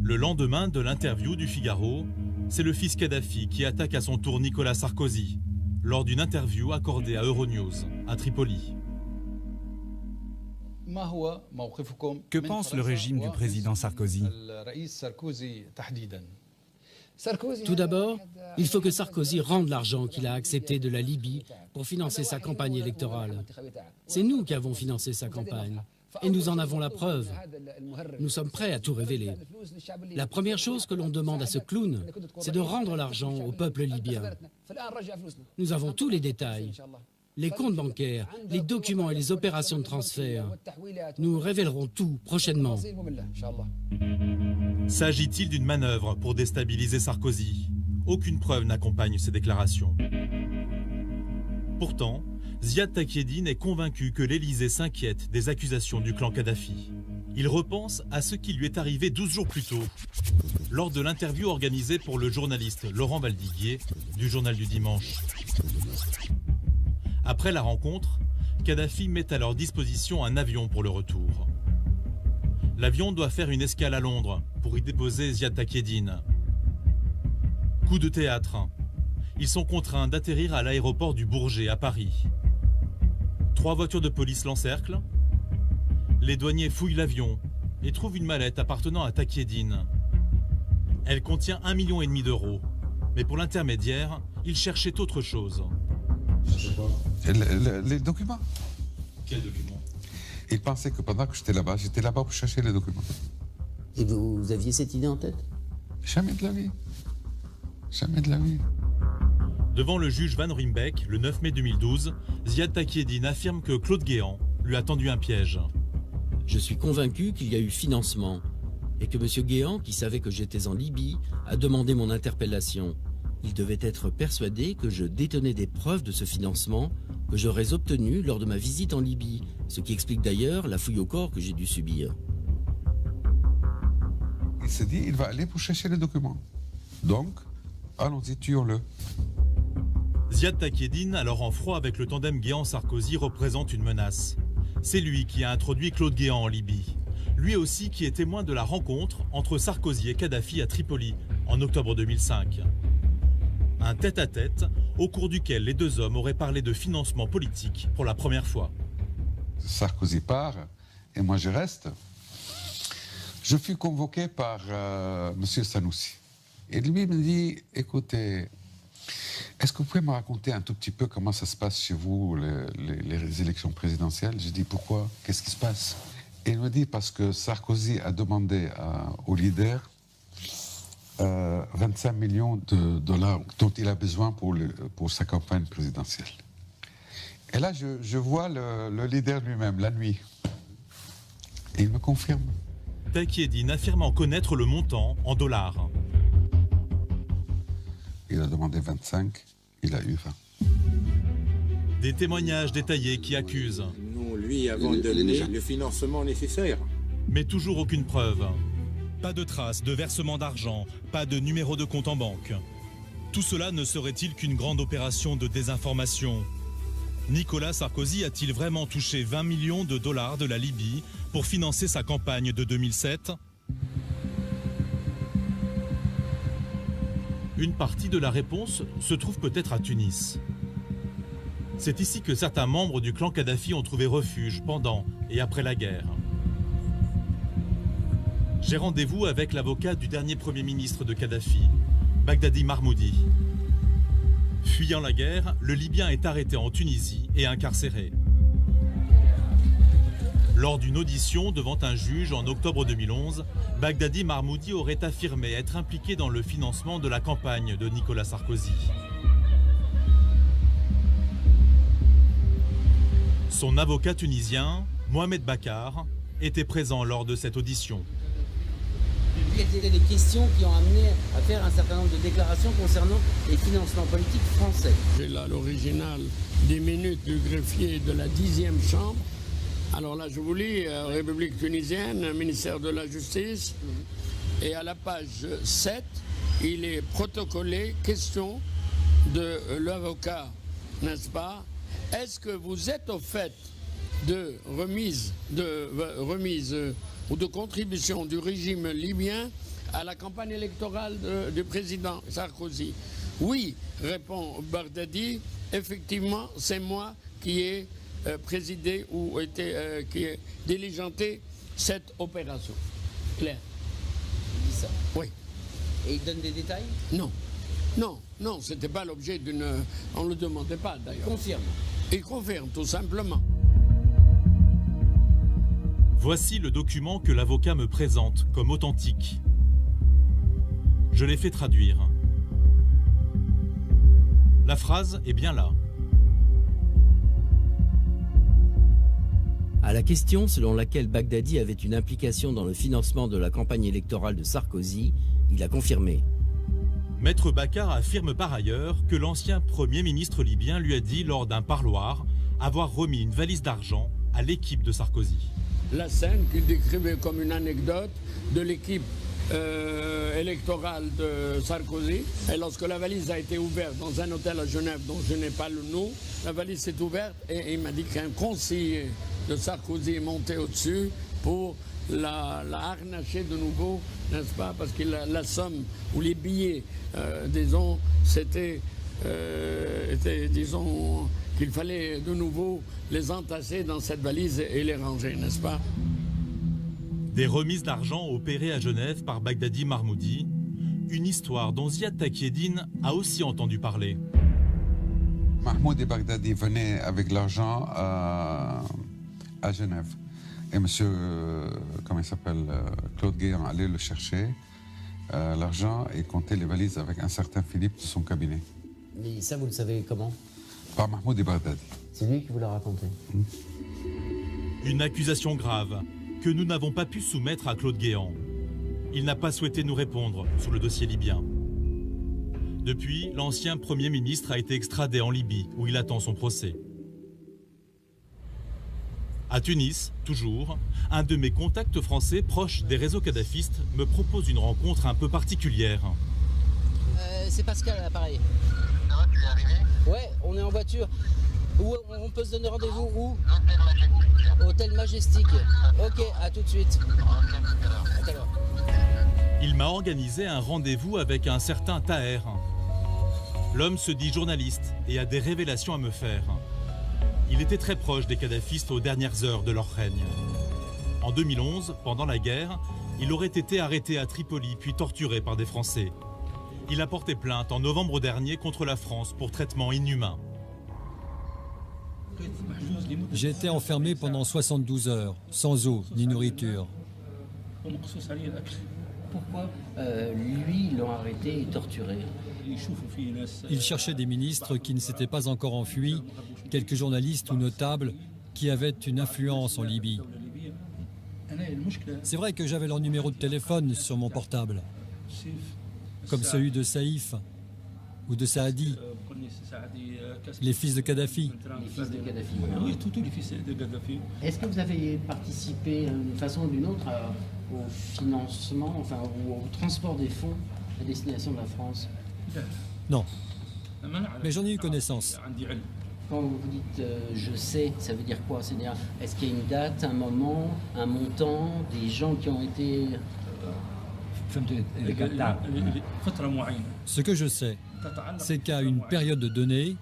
Le lendemain de l'interview du Figaro, c'est le fils Kadhafi qui attaque à son tour Nicolas Sarkozy lors d'une interview accordée à Euronews à Tripoli. Que pense le régime du président Sarkozy? Tout d'abord, il faut que Sarkozy rende l'argent qu'il a accepté de la Libye pour financer sa campagne électorale. C'est nous qui avons financé sa campagne. Et nous en avons la preuve. Nous sommes prêts à tout révéler. La première chose que l'on demande à ce clown, c'est de rendre l'argent au peuple libyen. Nous avons tous les détails. Les comptes bancaires, les documents et les opérations de transfert. Nous révélerons tout prochainement. S'agit-il d'une manœuvre pour déstabiliser Sarkozy? Aucune preuve n'accompagne ces déclarations. Pourtant, Ziad Takieddine est convaincu que l'Élysée s'inquiète des accusations du clan Kadhafi. Il repense à ce qui lui est arrivé 12 jours plus tôt, lors de l'interview organisée pour le journaliste Laurent Valdiguier du Journal du Dimanche. Après la rencontre, Kadhafi met à leur disposition un avion pour le retour. L'avion doit faire une escale à Londres pour y déposer Ziad Takieddine. Coup de théâtre. Ils sont contraints d'atterrir à l'aéroport du Bourget à Paris. 3 voitures de police l'encerclent. Les douaniers fouillent l'avion et trouvent une mallette appartenant à Takieddine. Elle contient 1,5 million d'euros. Mais pour l'intermédiaire, ils cherchaient autre chose. Les documents. Quels documents? Ils pensaient que pendant que j'étais là-bas pour chercher les documents. Et vous aviez cette idée en tête? Jamais de la vie. Jamais de la vie. Devant le juge Van Rimbeck, le 9 mai 2012, Ziad Takieddine affirme que Claude Guéant lui a tendu un piège. Je suis convaincu qu'il y a eu financement et que M. Guéant, qui savait que j'étais en Libye, a demandé mon interpellation. Il devait être persuadé que je détenais des preuves de ce financement que j'aurais obtenues lors de ma visite en Libye, ce qui explique d'ailleurs la fouille au corps que j'ai dû subir. Il s'est dit, il va aller pour chercher les documents. Donc, allons-y, tuons-le. Ziad Takieddine, alors en froid avec le tandem Guéant-Sarkozy, représente une menace. C'est lui qui a introduit Claude Guéant en Libye. Lui aussi qui est témoin de la rencontre entre Sarkozy et Kadhafi à Tripoli en octobre 2005. Un tête-à-tête au cours duquel les deux hommes auraient parlé de financement politique pour la première fois. Sarkozy part et moi je reste. Je fus convoqué par M. Sanoussi. Et lui me dit, écoutez, est-ce que vous pouvez me raconter un tout petit peu comment ça se passe chez vous, les élections présidentielles? Je dis, pourquoi? Qu'est-ce qui se passe? Et il me dit, parce que Sarkozy a demandé au leader 25 millions de dollars dont il a besoin pour sa campagne présidentielle. Et là, je vois le leader lui-même, la nuit. Et il me confirme. Takieddine affirmant connaître le montant en dollars. Il a demandé 25, il a eu 20. Des témoignages détaillés qui accusent. Nous lui avons donné le financement nécessaire. Mais toujours aucune preuve. Pas de traces de versement d'argent, pas de numéro de compte en banque. Tout cela ne serait-il qu'une grande opération de désinformation? Nicolas Sarkozy a-t-il vraiment touché 20 millions de dollars de la Libye pour financer sa campagne de 2007 ? Une partie de la réponse se trouve peut-être à Tunis. C'est ici que certains membres du clan Kadhafi ont trouvé refuge pendant et après la guerre. J'ai rendez-vous avec l'avocat du dernier Premier ministre de Kadhafi, Bagdadi Marmoudi. Fuyant la guerre, le Libyen est arrêté en Tunisie et incarcéré. Lors d'une audition devant un juge en octobre 2011, Bagdadi Marmoudi aurait affirmé être impliqué dans le financement de la campagne de Nicolas Sarkozy. Son avocat tunisien, Mohamed Bakar, était présent lors de cette audition. Quelles étaient les questions qui ont amené à faire un certain nombre de déclarations concernant les financements politiques français? J'ai là l'original des minutes du greffier de la 10e chambre. Alors là, je vous lis, République tunisienne, ministère de la Justice. Et à la page 7, il est protocolé, question de l'avocat, n'est-ce pas? Est-ce que vous êtes au fait de remise ou de contribution du régime libyen à la campagne électorale du président Sarkozy? Oui, répond Bagdadi, effectivement, c'est moi qui ai présidé ou qui ai diligenté cette opération. Claire. Il dit ça? Oui. Et il donne des détails? Non. Non, c'était pas l'objet d'une... On ne le demandait pas d'ailleurs. Il confirme? Il confirme, tout simplement. Voici le document que l'avocat me présente comme authentique. Je l'ai fait traduire. La phrase est bien là. À la question selon laquelle Bagdadi avait une implication dans le financement de la campagne électorale de Sarkozy, il a confirmé. Maître Bakar affirme par ailleurs que l'ancien Premier ministre libyen lui a dit lors d'un parloir avoir remis une valise d'argent à l'équipe de Sarkozy. La scène qu'il décrivait comme une anecdote de l'équipe électorale de Sarkozy. Et lorsque la valise a été ouverte dans un hôtel à Genève dont je n'ai pas le nom, la valise s'est ouverte et il m'a dit qu'un conseiller de Sarkozy est monté au-dessus pour la harnacher de nouveau, n'est-ce pas? Parce que la somme ou les billets, disons, c'était, disons, qu'il fallait de nouveau les entasser dans cette valise et les ranger, n'est-ce pas? Des remises d'argent opérées à Genève par Bagdadi Marmoudi, une histoire dont Ziad Takieddine a aussi entendu parler. Mahmoud et Bagdadi venaient avec l'argent à Genève. Et monsieur, comment il s'appelle, Claude Guéant allait le chercher, l'argent, et compter les valises avec un certain Philippe de son cabinet. Mais ça, vous le savez comment? Par Mahmoud et Bagdadi. C'est lui qui vous l'a raconté. Une accusation grave que nous n'avons pas pu soumettre à Claude Guéant. Il n'a pas souhaité nous répondre sur le dossier libyen. Depuis, l'ancien Premier ministre a été extradé en Libye, où il attend son procès. À Tunis, toujours, un de mes contacts français proches des réseaux kadhafistes me propose une rencontre un peu particulière. C'est Pascal à l'appareil. Ça va, tu es arrivé? Ouais, on est en voiture. Où on peut se donner rendez-vous? Où? Hôtel Majestic. Hôtel Majestic. Ok, à tout de suite. À tout à l'heure. Il m'a organisé un rendez-vous avec un certain Taher. L'homme se dit journaliste et a des révélations à me faire. Il était très proche des kadhafistes aux dernières heures de leur règne. En 2011, pendant la guerre, il aurait été arrêté à Tripoli puis torturé par des Français. Il a porté plainte en novembre dernier contre la France pour traitement inhumain. J'ai été enfermé pendant 72 heures, sans eau ni nourriture. Pourquoi lui, ils l'ont arrêté et torturé? Il cherchait des ministres qui ne s'étaient pas encore enfuis, quelques journalistes ou notables qui avaient une influence en Libye. C'est vrai que j'avais leur numéro de téléphone sur mon portable, comme celui de Saïf ou de Saadi, les fils de Kadhafi. Les fils de Kadhafi. Oui, tous les fils de Kadhafi. Est-ce que vous avez participé d'une façon ou d'une autre au financement, enfin au transport des fonds à destination de la France? Non, mais j'en ai eu connaissance. Quand vous dites je sais, ça veut dire quoi? C'est-à-dire, est-ce qu'il y a une date, un moment, un montant, des gens qui ont été... Ce que je sais, c'est qu'à une période donnée,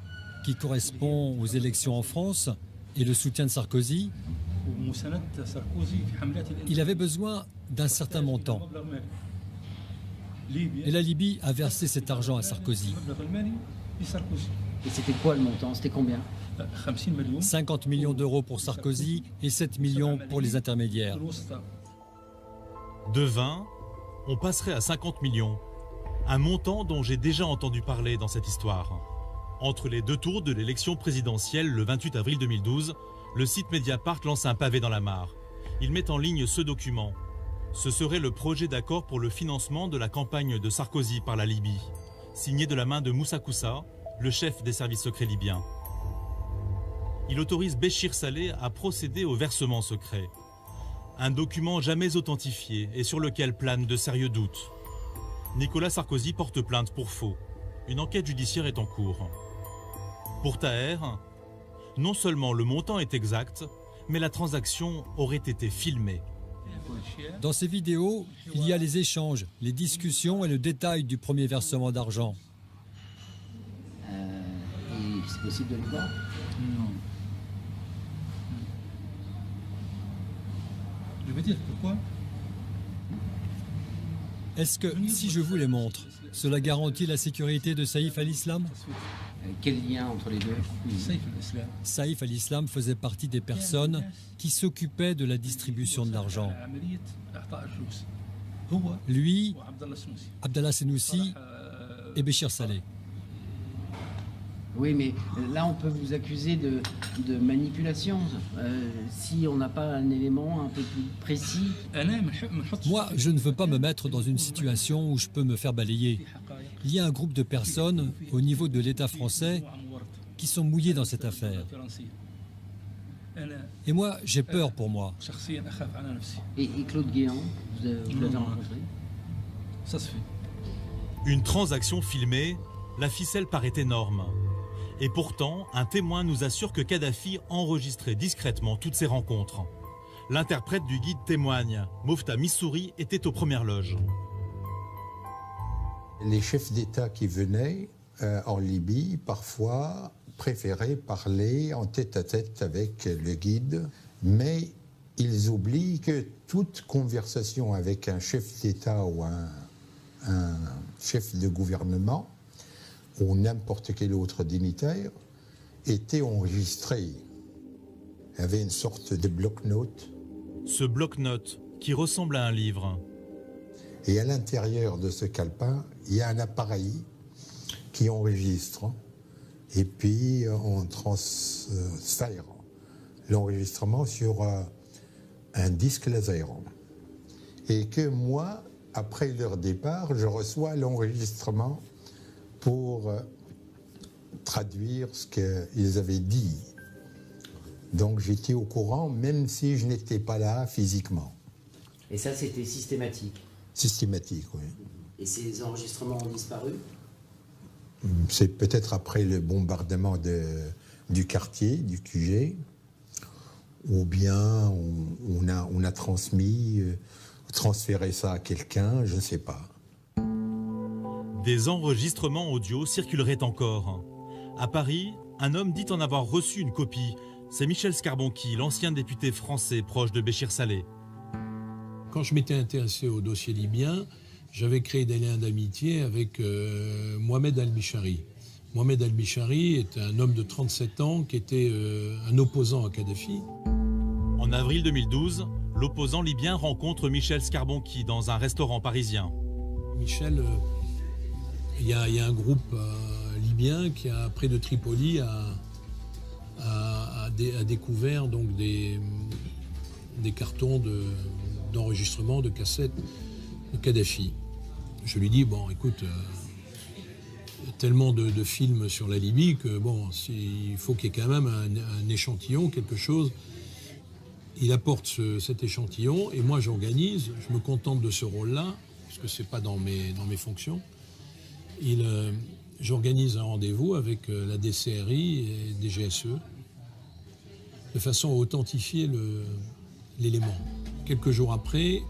qui correspond aux élections en France et le soutien de Sarkozy, il avait besoin d'un certain montant. Et la Libye a versé cet argent à Sarkozy. Et c'était quoi le montant? C'était combien? 50 millions d'euros pour Sarkozy et 7 millions pour les intermédiaires. De 20, on passerait à 50 millions. Un montant dont j'ai déjà entendu parler dans cette histoire. Entre les deux tours de l'élection présidentielle le 28 avril 2012, le site Mediapart lance un pavé dans la mare. Il met en ligne ce document. Ce serait le projet d'accord pour le financement de la campagne de Sarkozy par la Libye, signé de la main de Moussa Koussa, le chef des services secrets libyens. Il autorise Béchir Saleh à procéder au versement secret. Un document jamais authentifié et sur lequel planent de sérieux doutes. Nicolas Sarkozy porte plainte pour faux. Une enquête judiciaire est en cours. Pour Taher, non seulement le montant est exact, mais la transaction aurait été filmée. Dans ces vidéos, il y a les échanges, les discussions et le détail du premier versement d'argent. Et c'est possible de le voir? Non. Je veux dire pourquoi? Est-ce que, si je vous les montre, cela garantit la sécurité de Saïf al-Islam? Quel lien entre les deux? Saïf al-Islam faisait partie des personnes qui s'occupaient de la distribution de l'argent. Lui, Abdallah Senoussi et Béchir Saleh. Oui, mais là, on peut vous accuser de manipulation. Si on n'a pas un élément un peu plus précis. Moi, je ne veux pas me mettre dans une situation où je peux me faire balayer. Il y a un groupe de personnes au niveau de l'État français qui sont mouillées dans cette affaire. Et moi, j'ai peur pour moi. Et Claude Guéant, vous l'avez rencontré? Ça se fait. Une transaction filmée, la ficelle paraît énorme. Et pourtant, un témoin nous assure que Kadhafi enregistrait discrètement toutes ces rencontres. L'interprète du guide témoigne. Mofta Missouri était aux premières loges. Les chefs d'État qui venaient en Libye, parfois, préféraient parler en tête-à-tête avec le guide, mais ils oublient que toute conversation avec un chef d'État ou un chef de gouvernement ou n'importe quel autre dignitaire était enregistrée. Il y avait une sorte de bloc-notes. Ce bloc-notes qui ressemble à un livre. Et à l'intérieur de ce calepin, il y a un appareil qui enregistre. Et puis on transfère l'enregistrement sur un disque laser. Et que moi, après leur départ, je reçois l'enregistrement pour traduire ce qu'ils avaient dit. Donc j'étais au courant, même si je n'étais pas là physiquement. Et ça, c'était systématique? Systématique, oui. Et ces enregistrements ont disparu? C'est peut-être après le bombardement du quartier, du QG, ou bien on a transféré ça à quelqu'un, je ne sais pas. Des enregistrements audio circuleraient encore. À Paris, un homme dit en avoir reçu une copie. C'est Michel Scarbonqui, l'ancien député français proche de Béchir Saleh. Quand je m'étais intéressé au dossier libyen, j'avais créé des liens d'amitié avec Mohamed al-Bishari. Mohamed al-Bishari est un homme de 37 ans qui était un opposant à Kadhafi. En avril 2012, l'opposant libyen rencontre Michel Scarbonqui dans un restaurant parisien. Michel, il y a un groupe libyen qui, près de Tripoli, a découvert donc des cartons d'enregistrement de cassettes de Kadhafi. Je lui dis, bon, écoute, tellement de films sur la Libye que, bon, il faut qu'il y ait quand même un échantillon, quelque chose. Il apporte cet échantillon et moi j'organise, je me contente de ce rôle-là, parce que c'est pas dans mes fonctions. Il j'organise un rendez-vous avec la DCRI et DGSE de façon à authentifier l'élément. Quelques jours après,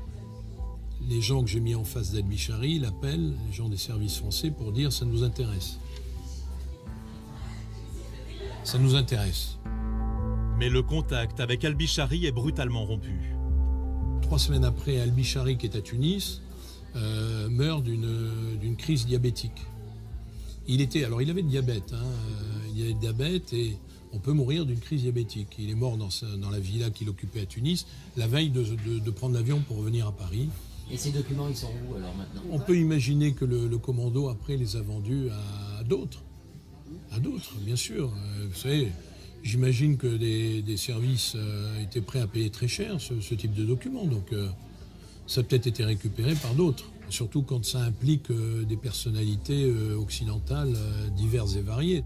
les gens que j'ai mis en face d'Al-Bichari l'appellent, les gens des services français, pour dire « ça nous intéresse ». Ça nous intéresse. Mais le contact avec Al-Bichari est brutalement rompu. 3 semaines après, Al-Bichari, qui est à Tunis, meurt d'une crise diabétique. Il avait le diabète, il avait le diabète et on peut mourir d'une crise diabétique. Il est mort dans la villa qu'il occupait à Tunis, la veille de prendre l'avion pour revenir à Paris. Et ces documents, ils sont où alors maintenant? On peut imaginer que le commando, après, les a vendus à d'autres. À d'autres, bien sûr. Vous savez, j'imagine que des services étaient prêts à payer très cher ce type de documents. Donc, ça a peut-être été récupéré par d'autres. Surtout quand ça implique des personnalités occidentales diverses et variées.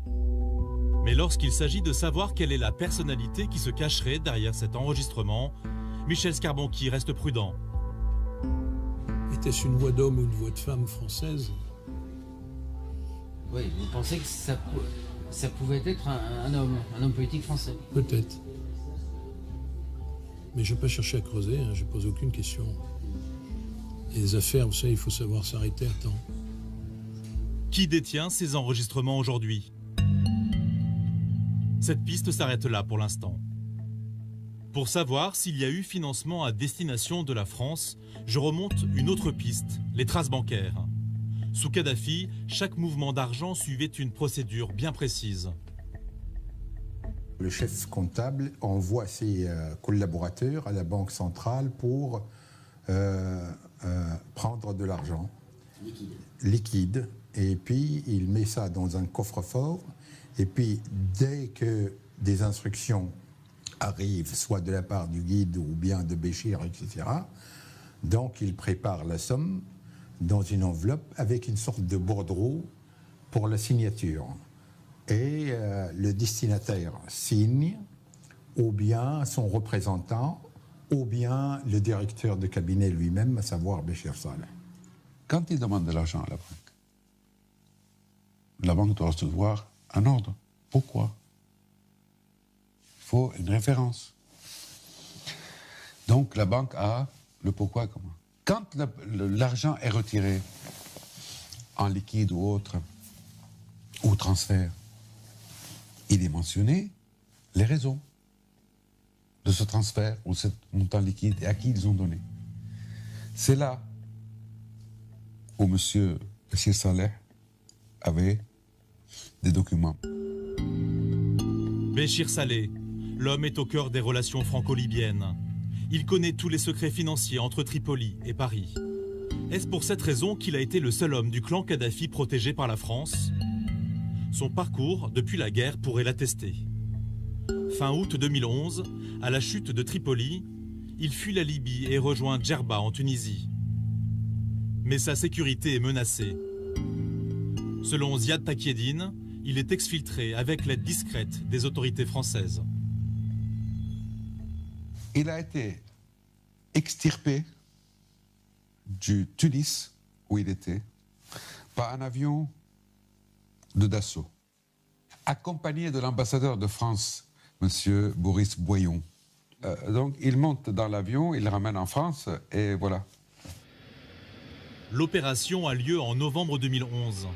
Mais lorsqu'il s'agit de savoir quelle est la personnalité qui se cacherait derrière cet enregistrement, Michel Scarbanqui reste prudent. Était-ce une voix d'homme ou une voix de femme française? Oui, vous pensez que ça pouvait être un homme politique français? Peut-être. Mais je n'ai pas cherché à creuser, je ne pose aucune question. Et les affaires, vous savez, il faut savoir s'arrêter à temps. Qui détient ces enregistrements aujourd'hui? Cette piste s'arrête là pour l'instant. Pour savoir s'il y a eu financement à destination de la France, je remonte une autre piste, les traces bancaires. Sous Kadhafi, chaque mouvement d'argent suivait une procédure bien précise. Le chef comptable envoie ses collaborateurs à la Banque centrale pour prendre de l'argent liquide. Et puis, il met ça dans un coffre-fort. Et puis, dès que des instructions arrivent, soit de la part du guide ou bien de Béchir, etc., donc il prépare la somme dans une enveloppe avec une sorte de bordereau pour la signature. Et le destinataire signe, ou bien son représentant, ou bien le directeur de cabinet lui-même, à savoir Béchir Saleh. Quand il demande de l'argent à la banque doit recevoir un ordre. Pourquoi? Il faut une référence. Donc la banque a le pourquoi et comment. Quand l'argent est retiré en liquide ou autre, ou transfert, il est mentionné les raisons de ce transfert ou ce montant liquide et à qui ils ont donné. C'est là où M. Béchir Saleh avait des documents. Béchir Saleh, l'homme est au cœur des relations franco-libyennes. Il connaît tous les secrets financiers entre Tripoli et Paris. Est-ce pour cette raison qu'il a été le seul homme du clan Kadhafi protégé par la France? Son parcours depuis la guerre pourrait l'attester. Fin août 2011, à la chute de Tripoli, il fuit la Libye et rejoint Djerba en Tunisie. Mais sa sécurité est menacée. Selon Ziad Takieddine, il est exfiltré avec l'aide discrète des autorités françaises. Il a été extirpé du Tunis, où il était, par un avion de Dassault, accompagné de l'ambassadeur de France, M. Boris Boyon. Donc il monte dans l'avion, il le ramène en France, et voilà. L'opération a lieu en novembre 2011.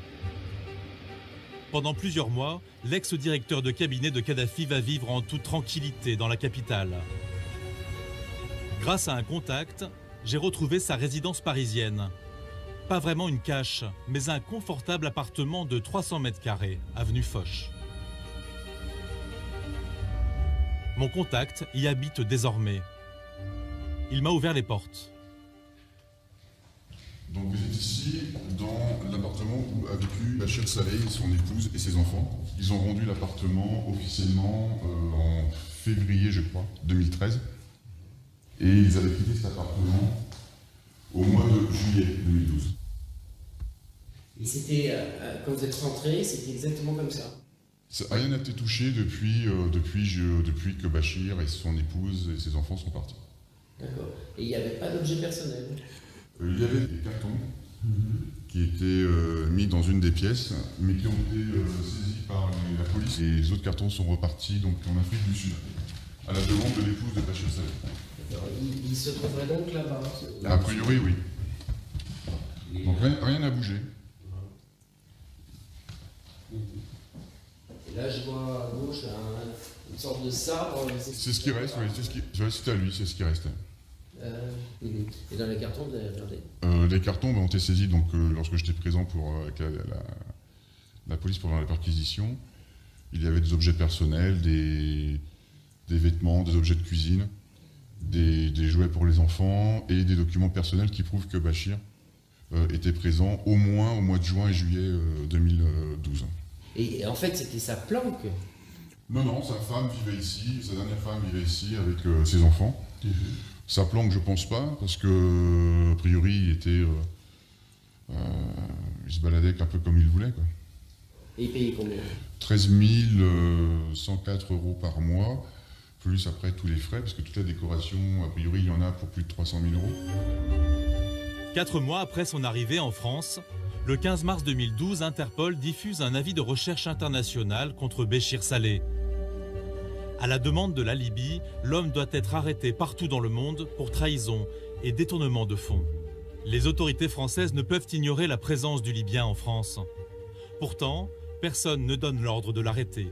Pendant plusieurs mois, l'ex-directeur de cabinet de Kadhafi va vivre en toute tranquillité dans la capitale. Grâce à un contact, j'ai retrouvé sa résidence parisienne. Pas vraiment une cache, mais un confortable appartement de 300 mètres carrés, avenue Foch. Mon contact y habite désormais. Il m'a ouvert les portes. Donc vous êtes ici dans l'appartement où a vécu Béchir Saleh, son épouse et ses enfants. Ils ont rendu l'appartement officiellement en février, je crois, 2013. Et ils avaient quitté cet appartement au mois de juillet 2012. Et c'était, quand vous êtes rentré, c'était exactement comme ça? Rien n'a été touché depuis que Béchir et son épouse et ses enfants sont partis. D'accord. Et il n'y avait pas d'objet personnel? Il y avait des cartons qui étaient mis dans une des pièces, mais qui ont été saisis par la police. Et les autres cartons sont repartis donc, en Afrique du Sud, à la demande de l'épouse de Bachir Saleh. Il se trouverait donc là-bas? A priori, oui. Donc rien n'a bougé. Et là, je vois à gauche une sorte de sabre. C'est ce qui reste, oui. C'est à lui, c'est ce qui reste. Et dans les cartons, vous avez regardé? Les cartons ont été saisis donc, lorsque j'étais présent avec la police pendant la perquisition. Il y avait des objets personnels, des vêtements, des objets de cuisine, des jouets pour les enfants et des documents personnels qui prouvent que Bachir était présent au moins au mois de juin et juillet 2012. Et en fait, c'était sa planque? Non, sa femme vivait ici, sa dernière femme vivait ici avec ses enfants. Sa planque, je pense pas, parce que, a priori, il se baladait un peu comme il voulait, quoi. Et il payait combien? 13 104 € par mois, plus après tous les frais, parce que toute la décoration, a priori, il y en a pour plus de 300 000 €. 4 mois après son arrivée en France, le 15 mars 2012, Interpol diffuse un avis de recherche international contre Béchir Saleh. À la demande de la Libye, l'homme doit être arrêté partout dans le monde pour trahison et détournement de fonds. Les autorités françaises ne peuvent ignorer la présence du Libyen en France. Pourtant, personne ne donne l'ordre de l'arrêter.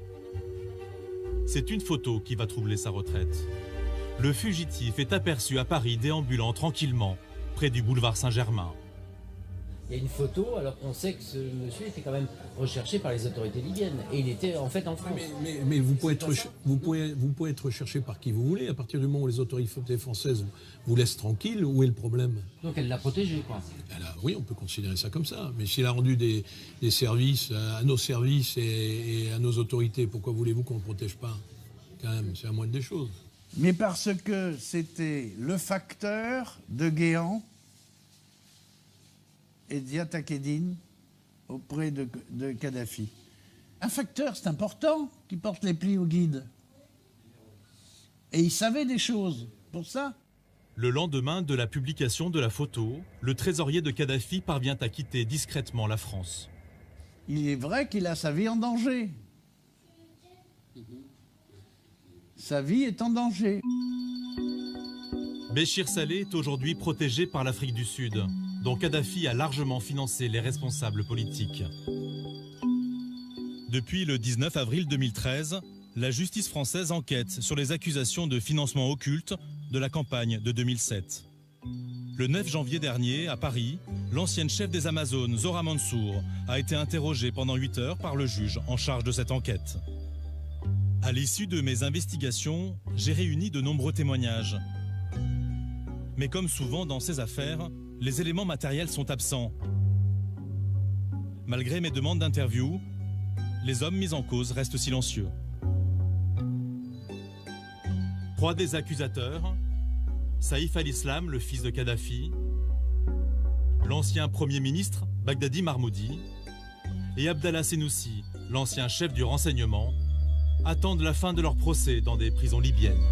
C'est une photo qui va troubler sa retraite. Le fugitif est aperçu à Paris déambulant tranquillement près du boulevard Saint-Germain. Il y a une photo alors qu'on sait que ce monsieur était quand même recherché par les autorités libyennes. Et il était en fait en France. Mais vous pouvez être recherché par qui vous voulez. À partir du moment où les autorités françaises vous laissent tranquille, où est le problème? Donc elle l'a protégé, quoi. Oui, on peut considérer ça comme ça. Mais s'il a rendu des services à nos services et à nos autorités, pourquoi voulez-vous qu'on ne le protège pas? Quand même, c'est la moindre des choses. Mais parce que c'était le facteur de Guéant et Diata Kedine auprès de Kadhafi. Un facteur, c'est important, qui porte les plis au guide. Et il savait des choses, pour ça. Le lendemain de la publication de la photo, le trésorier de Kadhafi parvient à quitter discrètement la France. Il est vrai qu'il a sa vie en danger. Sa vie est en danger. Béchir Saleh est aujourd'hui protégé par l'Afrique du Sud, dont Kadhafi a largement financé les responsables politiques. Depuis le 19 avril 2013, la justice française enquête sur les accusations de financement occulte de la campagne de 2007. Le 9 janvier dernier, à Paris, l'ancienne chef des Amazones, Zora Mansour, a été interrogée pendant 8 heures par le juge en charge de cette enquête. À l'issue de mes investigations, j'ai réuni de nombreux témoignages. Mais comme souvent dans ces affaires, les éléments matériels sont absents. Malgré mes demandes d'interview, les hommes mis en cause restent silencieux. 3 des accusateurs, Saïf al-Islam, le fils de Kadhafi, l'ancien Premier ministre, Bagdadi Marmoudi, et Abdallah Senoussi, l'ancien chef du renseignement, attendent la fin de leur procès dans des prisons libyennes.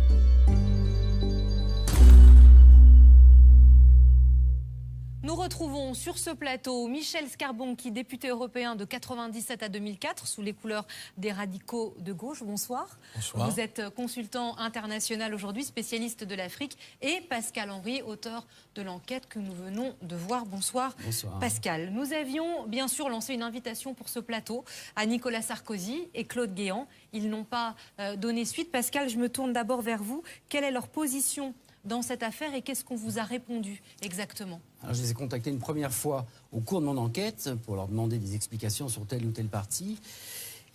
Nous retrouvons sur ce plateau Michel Scarbonchi, député européen de 1997 à 2004, sous les couleurs des radicaux de gauche. Bonsoir. Bonsoir. Vous êtes consultant international aujourd'hui, spécialiste de l'Afrique, et Pascal Henry, auteur de l'enquête que nous venons de voir. Bonsoir. Bonsoir. Pascal. Nous avions bien sûr lancé une invitation pour ce plateau à Nicolas Sarkozy et Claude Guéant. Ils n'ont pas donné suite. Pascal, je me tourne d'abord vers vous. Quelle est leur position dans cette affaire et qu'est-ce qu'on vous a répondu exactement? Alors, je les ai contactés une première fois au cours de mon enquête pour leur demander des explications sur telle ou telle partie.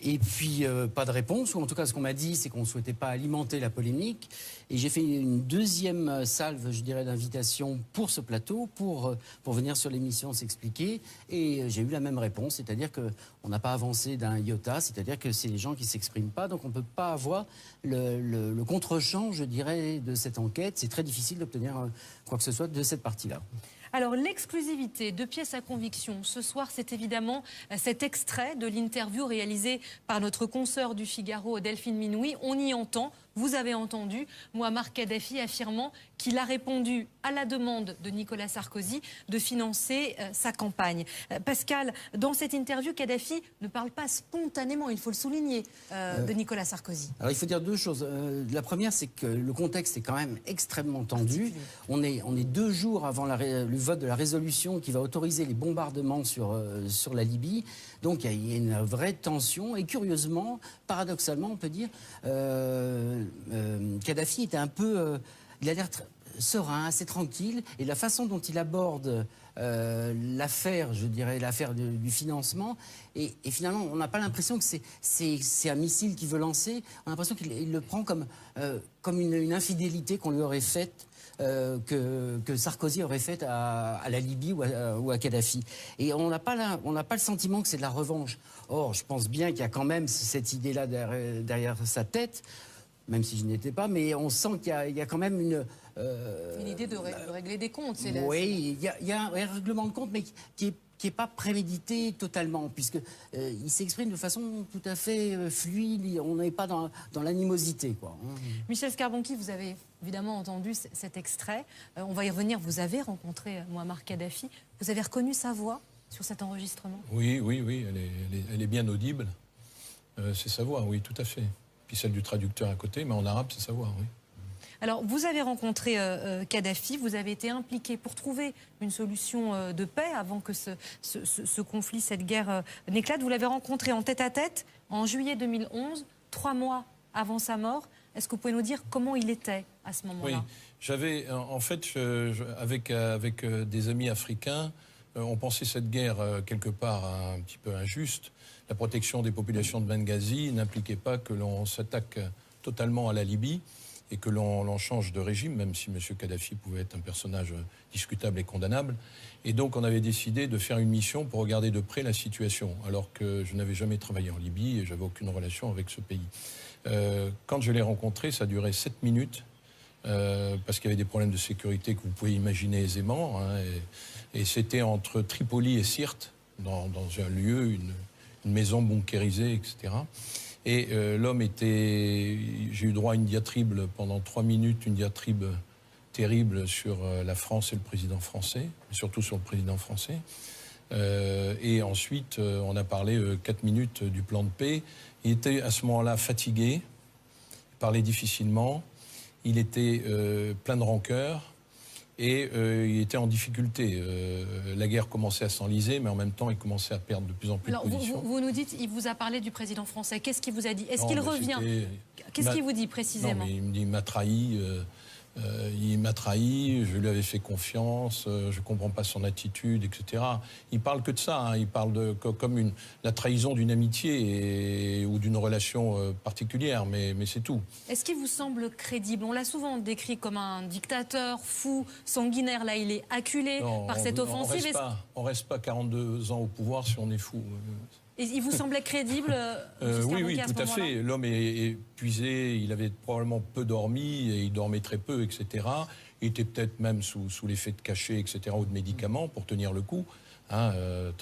Et puis, pas de réponse, ou en tout cas, ce qu'on m'a dit, c'est qu'on ne souhaitait pas alimenter la polémique. Et j'ai fait une deuxième salve, je dirais, d'invitation pour ce plateau, pour venir sur l'émission s'expliquer. Et j'ai eu la même réponse, c'est-à-dire qu'on n'a pas avancé d'un iota, c'est-à-dire que c'est les gens qui ne s'expriment pas, donc on ne peut pas avoir le contre-champ, je dirais, de cette enquête. C'est très difficile d'obtenir quoi que ce soit de cette partie-là. Alors, l'exclusivité de Pièces à conviction, ce soir, c'est évidemment cet extrait de l'interview réalisée par notre consoeur du Figaro, Delphine Minouy. On y entend vous avez entendu Mouammar Kadhafi affirmant qu'il a répondu à la demande de Nicolas Sarkozy de financer sa campagne. Pascal, dans cette interview, Kadhafi ne parle pas spontanément, il faut le souligner, de Nicolas Sarkozy. Alors il faut dire deux choses. La première, c'est que le contexte est quand même extrêmement tendu. On est 2 jours avant le vote de la résolution qui va autoriser les bombardements sur la Libye. Donc il y a une vraie tension. Et curieusement, paradoxalement, on peut dire, Kadhafi était un peu... il a l'air serein, assez tranquille. Et la façon dont il aborde l'affaire, je dirais, l'affaire du financement, et finalement, on n'a pas l'impression que c'est un missile qu'il veut lancer. On a l'impression qu'il le prend comme une infidélité qu'on lui aurait faite, que Sarkozy aurait faite à la Libye ou à Kadhafi. Et on n'a pas le sentiment que c'est de la revanche. Or, je pense bien qu'il y a quand même cette idée-là derrière sa tête, même si je n'étais pas, mais on sent qu'il y a quand même une idée de régler des comptes. Oui, il y a un règlement de compte, mais qui n'est pas prémédité totalement, puisqu'il s'exprime de façon tout à fait fluide, on n'est pas dans l'animosité, quoi. Michel Scarbonchi, vous avez évidemment entendu cet extrait. On va y revenir, vous avez rencontré Mouammar Kadhafi. Vous avez reconnu sa voix sur cet enregistrement? Oui, elle est bien audible. C'est sa voix, oui, tout à fait. Puis celle du traducteur à côté, mais en arabe, c'est sa voix, oui. Alors, vous avez rencontré Kadhafi, vous avez été impliqué pour trouver une solution de paix avant que ce conflit, cette guerre n'éclate. Vous l'avez rencontré en tête-à-tête en juillet 2011, 3 mois avant sa mort. Est-ce que vous pouvez nous dire comment il était à ce moment-là? Oui, j'avais, en fait, avec des amis africains, on pensait cette guerre quelque part un petit peu injuste. La protection des populations de Benghazi n'impliquait pas que l'on s'attaque totalement à la Libye et que l'on change de régime, même si M. Kadhafi pouvait être un personnage discutable et condamnable. Et donc on avait décidé de faire une mission pour regarder de près la situation, alors que je n'avais jamais travaillé en Libye et j'avais aucune relation avec ce pays. Quand je l'ai rencontré, ça durait 7 minutes, parce qu'il y avait des problèmes de sécurité que vous pouvez imaginer aisément, hein, et c'était entre Tripoli et Sirte, dans un lieu, une maison bunkérisée, etc. Et l'homme était... J'ai eu droit à une diatribe pendant 3 minutes, une diatribe terrible sur la France et le président français, surtout sur le président français. Et ensuite, on a parlé 4 minutes du plan de paix. Il était à ce moment-là fatigué, il parlait difficilement, il était plein de rancœur et il était en difficulté. La guerre commençait à s'enliser, mais en même temps, il commençait à perdre de plus en plus de position. Vous nous dites, il vous a parlé du président français. Qu'est-ce qu'il vous a dit? Est-ce qu'il revient? Qu'est-ce qu'il vous dit précisément? Non, mais il me dit, il m'a trahi. Il m'a trahi, je lui avais fait confiance, je ne comprends pas son attitude, etc. Il parle que de ça, hein. Il parle comme la trahison d'une amitié ou d'une relation particulière, mais c'est tout. Est-ce qu'il vous semble crédible? On l'a souvent décrit comme un dictateur fou, sanguinaire. Là, il est acculé par cette offensive. On reste pas 42 ans au pouvoir si on est fou. Et il vous semblait crédible? Oui, tout à fait. L'homme est épuisé, il avait probablement peu dormi, et il dormait très peu, etc. Il était peut-être même sous l'effet de cachets, etc., ou de médicaments pour tenir le coup. Hein,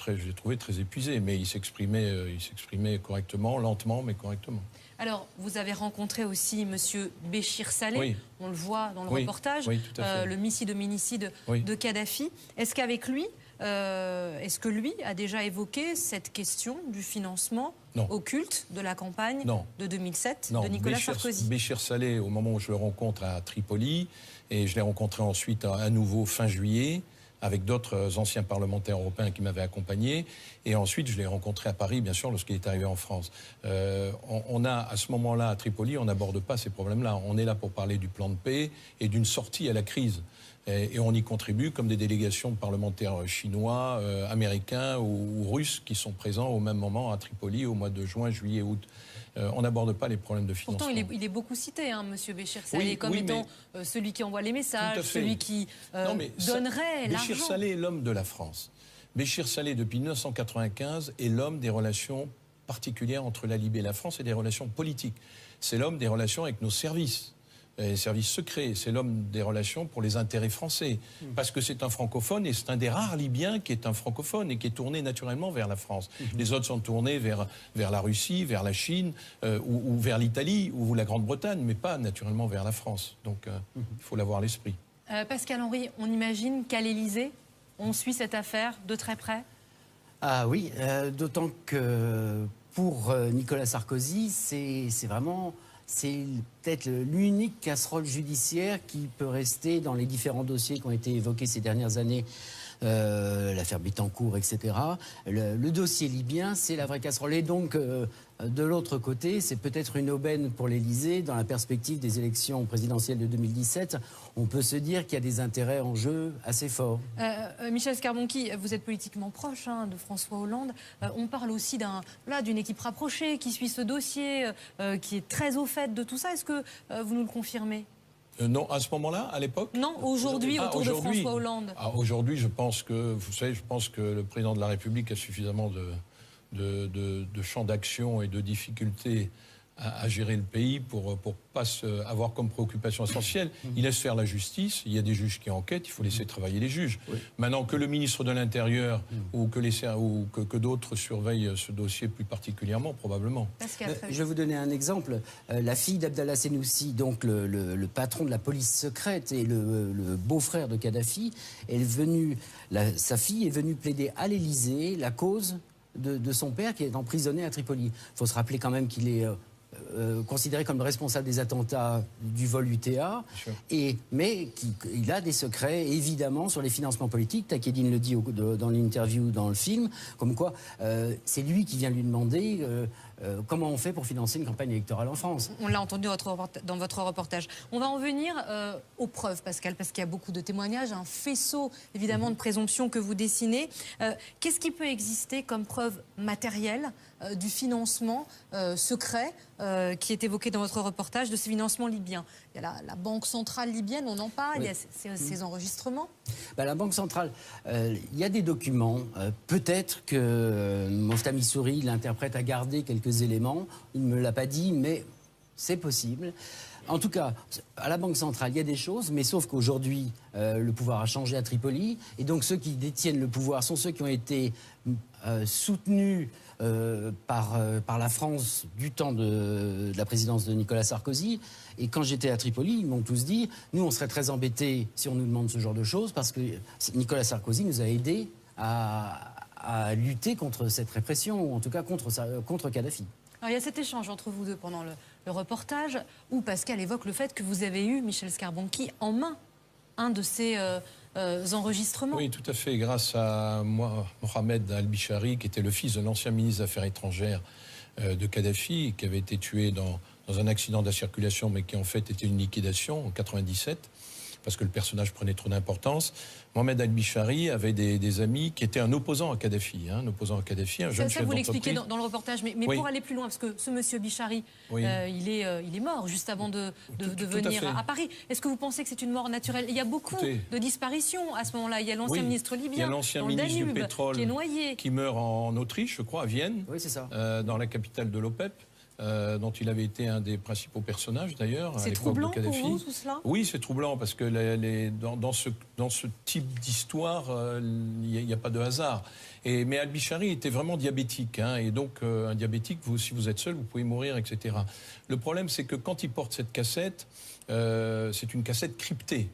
je l'ai trouvé très épuisé, mais il s'exprimait correctement, lentement, mais correctement. Alors, vous avez rencontré aussi M. Béchir Saleh, oui. On le voit dans le reportage, oui, le missile-hominicide de Kadhafi. Est-ce qu'avec lui, est-ce que lui a déjà évoqué cette question du financement occulte de la campagne de 2007 de Nicolas Sarkozy? Béchir Saleh, au moment où je le rencontre à Tripoli, et je l'ai rencontré ensuite à nouveau fin juillet, avec d'autres anciens parlementaires européens qui m'avaient accompagné. Et ensuite, je l'ai rencontré à Paris, bien sûr, lorsqu'il est arrivé en France. On a, à ce moment-là, à Tripoli, on n'aborde pas ces problèmes-là. On est là pour parler du plan de paix et d'une sortie à la crise. Et on y contribue comme des délégations de parlementaires chinois, américains ou russes qui sont présents au même moment à Tripoli au mois de juin, juillet, août. On n'aborde pas les problèmes de financement. Pourtant, il est beaucoup cité, hein, M. Béchir Saleh, comme étant celui qui envoie les messages, celui qui donnerait l'argent. Béchir Saleh est l'homme de la France. Béchir Saleh, depuis 1995, est l'homme des relations particulières entre la Libye et la France et des relations politiques. C'est l'homme des relations avec nos services. les services secrets. C'est l'homme des relations pour les intérêts français. Parce que c'est un francophone et c'est un des rares Libyens qui est un francophone et qui est tourné naturellement vers la France. Les autres sont tournés vers la Russie, vers la Chine ou vers l'Italie ou la Grande-Bretagne, mais pas naturellement vers la France. Donc il faut l'avoir à l'esprit. Pascal Henry, on imagine qu'à l'Élysée, on suit cette affaire de très près? Ah oui, d'autant que pour Nicolas Sarkozy, c'est peut-être l'unique casserole judiciaire qui peut rester dans les différents dossiers qui ont été évoqués ces dernières années, l'affaire Bettencourt, etc. Le dossier libyen, c'est la vraie casserole. Et donc, de l'autre côté, c'est peut-être une aubaine pour l'Élysée dans la perspective des élections présidentielles de 2017. On peut se dire qu'il y a des intérêts en jeu assez forts. Michel Scarbonchi, vous êtes politiquement proche de François Hollande. On parle aussi d'une équipe rapprochée qui suit ce dossier, qui est très au fait de tout ça. Est-ce que vous nous le confirmez? Non, à ce moment-là, à l'époque? Non, aujourd'hui, autour de François Hollande. Aujourd'hui, je pense que le président de la République a suffisamment de champs d'action et de difficultés à gérer le pays pour pas avoir comme préoccupation essentielle. Il laisse faire la justice, il y a des juges qui enquêtent, il faut laisser travailler les juges. Oui. Maintenant, que le ministre de l'Intérieur ou que d'autres surveillent ce dossier plus particulièrement, probablement. Je vais vous donner un exemple. La fille d'Abdallah Senoussi, donc le patron de la police secrète et le beau-frère de Kadhafi, sa fille est venue plaider à l'Élysée la cause de son père qui est emprisonné à Tripoli. Il faut se rappeler quand même qu'il est considéré comme le responsable des attentats du vol UTA, mais il a des secrets, évidemment, sur les financements politiques. Takedine le dit dans l'interview, dans le film, comme quoi c'est lui qui vient lui demander comment on fait pour financer une campagne électorale en France. On l'a entendu dans votre reportage. On va en venir aux preuves, Pascal, parce qu'il y a beaucoup de témoignages, un faisceau, évidemment, de présomptions que vous dessinez. Qu'est-ce qui peut exister comme preuve matérielle du financement secret qui est évoqué dans votre reportage, de ces financements libyens? Il y a la Banque centrale libyenne, on en parle, il y a ces enregistrements. La Banque centrale, il y a des documents. Peut-être que Mofta Missouri, l'interprète, a gardé quelques éléments. Il ne me l'a pas dit, mais c'est possible. En tout cas, à la Banque centrale, il y a des choses, mais sauf qu'aujourd'hui, le pouvoir a changé à Tripoli. Et donc, ceux qui détiennent le pouvoir sont ceux qui ont été soutenus par la France du temps de la présidence de Nicolas Sarkozy. Et quand j'étais à Tripoli, ils m'ont tous dit, nous, on serait très embêtés si on nous demande ce genre de choses, parce que Nicolas Sarkozy nous a aidés à lutter contre cette répression, ou en tout cas contre Kadhafi. Alors, il y a cet échange entre vous deux pendant le reportage, où Pascal évoque le fait que vous avez eu, Michel Scarbonchi, en main un de ces enregistrements. Oui, tout à fait, grâce à Mohamed Al-Bishari, qui était le fils de l'ancien ministre des Affaires étrangères de Kadhafi, qui avait été tué dans un accident de la circulation, mais qui en fait était une liquidation en 97, parce que le personnage prenait trop d'importance. Mohamed Al-Bishari avait des amis qui étaient un opposant à Kadhafi, un jeune chef d'entreprise. Ça, vous l'expliquez dans le reportage, mais pour aller plus loin, parce que ce monsieur Bishari, il est mort juste avant de venir à Paris. Est-ce que vous pensez que c'est une mort naturelle? Il y a beaucoup de disparitions à ce moment-là. Il y a l'ancien ministre libyen, il y a l'ancien ministre du pétrole qui est noyé, qui meurt en Autriche, je crois, à Vienne, dans la capitale de l'OPEP. Dont il avait été un des principaux personnages d'ailleurs. C'est troublant pour vous, tout cela? Oui, c'est troublant parce que dans ce type d'histoire, il n'y a pas de hasard. Mais Al-Bishari était vraiment diabétique, et donc un diabétique, si vous êtes seul, vous pouvez mourir, etc. Le problème, c'est que quand il porte cette cassette, c'est une cassette cryptée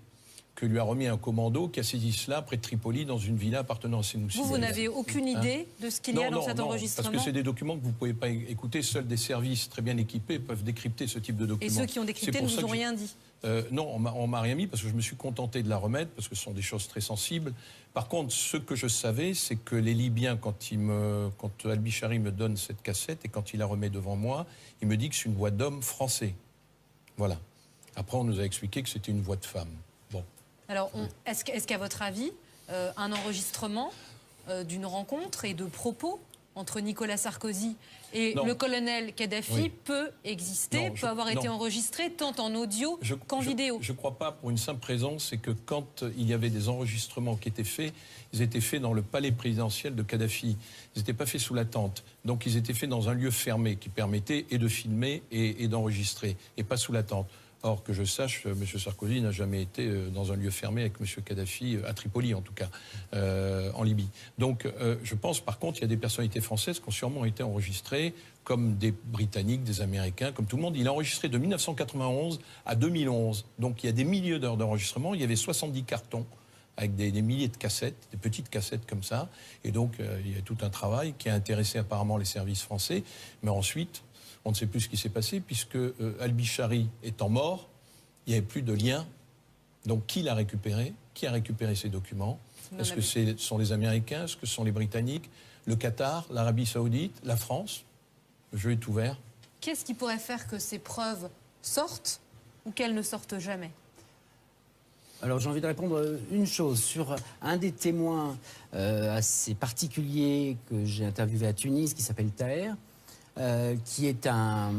que lui a remis un commando qui a saisi cela près de Tripoli dans une villa appartenant à Senoussi. Vous n'avez aucune idée de ce qu'il y a dans cet enregistrement? Parce que c'est des documents que vous ne pouvez pas écouter. Seuls des services très bien équipés peuvent décrypter ce type de documents. Et ceux qui ont décrypté ne vous ont rien dit? Non, on m'a rien mis parce que je me suis contenté de la remettre parce que ce sont des choses très sensibles. Par contre, ce que je savais, c'est que les Libyens, quand Al-Bishari me donne cette cassette et quand il la remet devant moi, il me dit que c'est une voix d'homme français. Voilà. Après, on nous a expliqué que c'était une voix de femme. Bon. Alors, est-ce qu'à votre avis, un enregistrement d'une rencontre et de propos entre Nicolas Sarkozy et le colonel Kadhafi peut exister, peut avoir été enregistré tant en audio qu'en vidéo? Je ne crois pas, pour une simple raison, c'est que quand il y avait des enregistrements qui étaient faits, ils étaient faits dans le palais présidentiel de Kadhafi. Ils n'étaient pas faits sous la tente. Donc ils étaient faits dans un lieu fermé qui permettait et de filmer et d'enregistrer, et pas sous la tente. Or, que je sache, M. Sarkozy n'a jamais été dans un lieu fermé avec M. Kadhafi, à Tripoli en tout cas, en Libye. Donc je pense par contre qu'il y a des personnalités françaises qui ont sûrement été enregistrées, comme des Britanniques, des Américains, comme tout le monde. Il a enregistré de 1991 à 2011. Donc il y a des milliers d'heures d'enregistrement. Il y avait 70 cartons avec des milliers de cassettes, des petites cassettes comme ça. Et donc il y a tout un travail qui a intéressé apparemment les services français. Mais ensuite, on ne sait plus ce qui s'est passé, puisque Al-Bishari étant mort, il n'y avait plus de lien. Donc qui l'a récupéré? Qui a récupéré ces documents? Est-ce que ce sont les Américains? Est-ce que ce sont les Britanniques? Le Qatar? L'Arabie Saoudite? La France? Le jeu est ouvert. Qu'est-ce qui pourrait faire que ces preuves sortent ou qu'elles ne sortent jamais? Alors j'ai envie de répondre une chose sur un des témoins assez particuliers que j'ai interviewé à Tunis, qui s'appelle Taher. Qui est un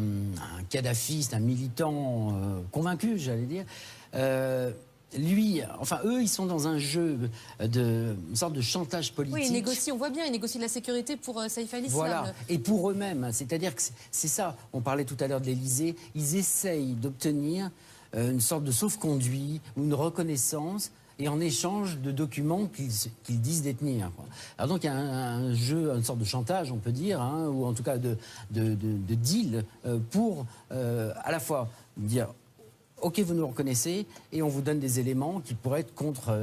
kadhafiste, un militant convaincu, j'allais dire. Lui, enfin eux, ils sont dans un jeu une sorte de chantage politique. Oui, ils négocient, on voit bien, ils négocient de la sécurité pour Saïf al-Islam. Voilà, et pour eux-mêmes, c'est-à-dire que c'est ça, on parlait tout à l'heure de l'Élysée, ils essayent d'obtenir une sorte de sauf-conduit ou une reconnaissance, et en échange de documents qu'ils disent détenir. Alors donc il y a un jeu, une sorte de chantage, on peut dire, hein, ou en tout cas de deal pour à la fois dire « Ok, vous nous reconnaissez » et on vous donne des éléments qui pourraient être contre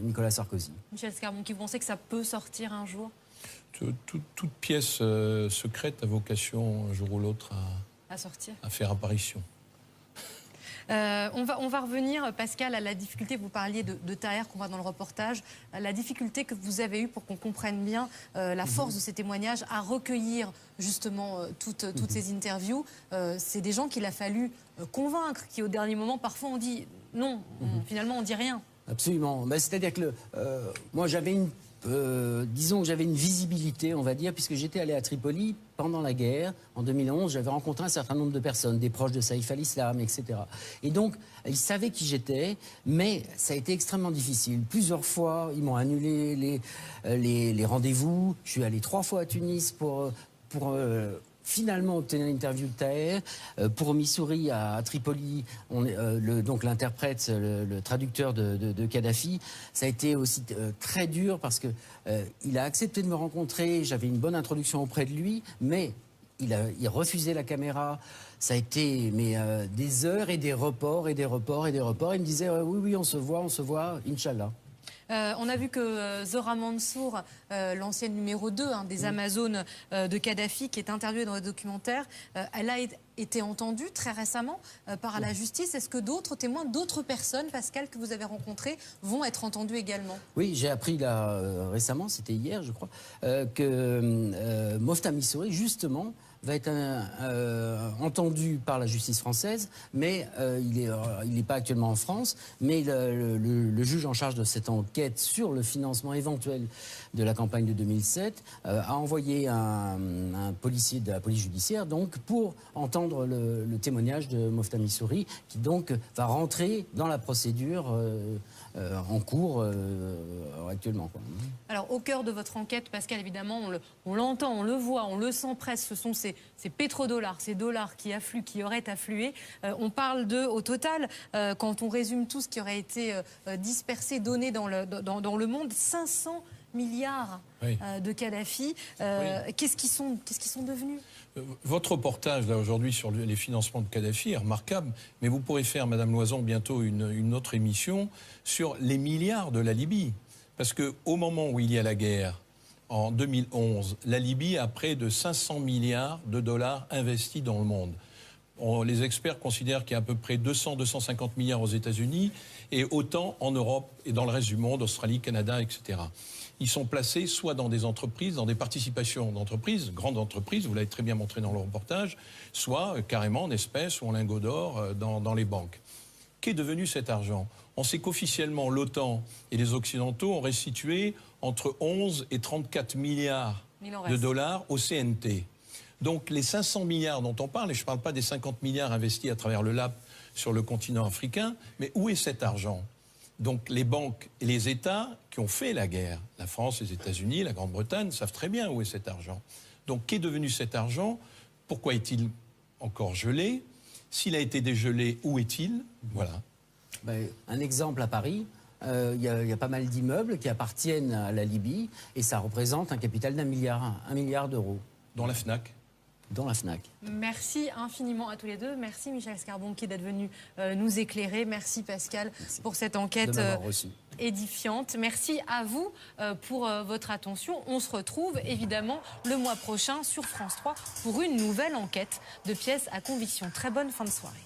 Nicolas Sarkozy. Michel Scarbon, vous pensez que ça peut sortir un jour? Toute pièce secrète a vocation, un jour ou l'autre, à sortir, à faire apparition. On va revenir, Pascal, à la difficulté, vous parliez de Taher qu'on voit dans le reportage, la difficulté que vous avez eue pour qu'on comprenne bien la force de ces témoignages à recueillir justement toutes ces interviews. C'est des gens qu'il a fallu convaincre, qui au dernier moment parfois ont dit non, finalement on dit rien. Absolument, c'est-à-dire que moi j'avais une... disons que j'avais une visibilité, on va dire, puisque j'étais allé à Tripoli pendant la guerre. En 2011, j'avais rencontré un certain nombre de personnes, des proches de Saïf al-Islam, etc. Et donc, ils savaient qui j'étais, mais ça a été extrêmement difficile. Plusieurs fois, ils m'ont annulé les rendez-vous. Je suis allé 3 fois à Tunis pour finalement obtenir l'interview de Taher. Pour Missouri, à Tripoli, donc l'interprète, le traducteur de Kadhafi, ça a été aussi très dur parce que il a accepté de me rencontrer, j'avais une bonne introduction auprès de lui, mais il refusait la caméra. Ça a été des heures et des reports et des reports et des reports. Il me disait oui, on se voit, Inch'Allah. On a vu que Zora Mansour, l'ancienne numéro 2 des Amazones de Kadhafi, qui est interviewée dans le documentaire, elle a été entendue très récemment par la justice. Est-ce que d'autres témoins, d'autres personnes, Pascal, que vous avez rencontrées, vont être entendues également? Oui, j'ai appris là récemment, c'était hier je crois, que Mofta Missouri, justement, va être entendu par la justice française, mais il n'est pas actuellement en France, mais le juge en charge de cette enquête sur le financement éventuel de la campagne de 2007 a envoyé un policier de la police judiciaire donc, pour entendre le témoignage de Mofta Missouri, qui donc va rentrer dans la procédure en cours actuellement. Quoi. Alors, au cœur de votre enquête, Pascal, évidemment, on l'entend, on le voit, on le sent presque, ce sont ces pétrodollars, ces dollars qui affluent, qui auraient afflué. On parle au total, quand on résume tout ce qui aurait été dispersé, donné dans le monde, 500 milliards de Kadhafi. Oui. Qu'est-ce qu'ils sont devenus? Votre reportage, là, aujourd'hui, sur les financements de Kadhafi est remarquable, mais vous pourrez faire, Madame Loison, bientôt une autre émission sur les milliards de la Libye. Parce qu'au moment où il y a la guerre, en 2011, la Libye a près de 500 milliards de dollars investis dans le monde. Les experts considèrent qu'il y a à peu près 200-250 milliards aux États-Unis et autant en Europe et dans le reste du monde, Australie, Canada, etc. Ils sont placés soit dans des entreprises, dans des participations d'entreprises, grandes entreprises, vous l'avez très bien montré dans le reportage, soit carrément en espèces ou en lingots d'or dans les banques. Qu'est devenu cet argent? On sait qu'officiellement l'OTAN et les Occidentaux ont restitué entre 11 et 34 milliards de dollars au CNT. Donc les 500 milliards dont on parle, et je ne parle pas des 50 milliards investis à travers le LAP sur le continent africain, mais où est cet argent? Donc les banques et les États qui ont fait la guerre, la France, les États-Unis, la Grande-Bretagne, savent très bien où est cet argent. Donc qu'est devenu cet argent? Pourquoi est-il encore gelé? S'il a été dégelé, où est-il? Voilà. Un exemple à Paris, il y a pas mal d'immeubles qui appartiennent à la Libye et ça représente un capital d'1 milliard d'euros. Dans la FNAC? Dans la FNAC. Merci infiniment à tous les deux. Merci Michel Scarbonchi d'être venu nous éclairer. Merci Pascal pour cette enquête édifiante. Merci à vous pour votre attention. On se retrouve évidemment le mois prochain sur France 3 pour une nouvelle enquête de pièces à conviction. Très bonne fin de soirée.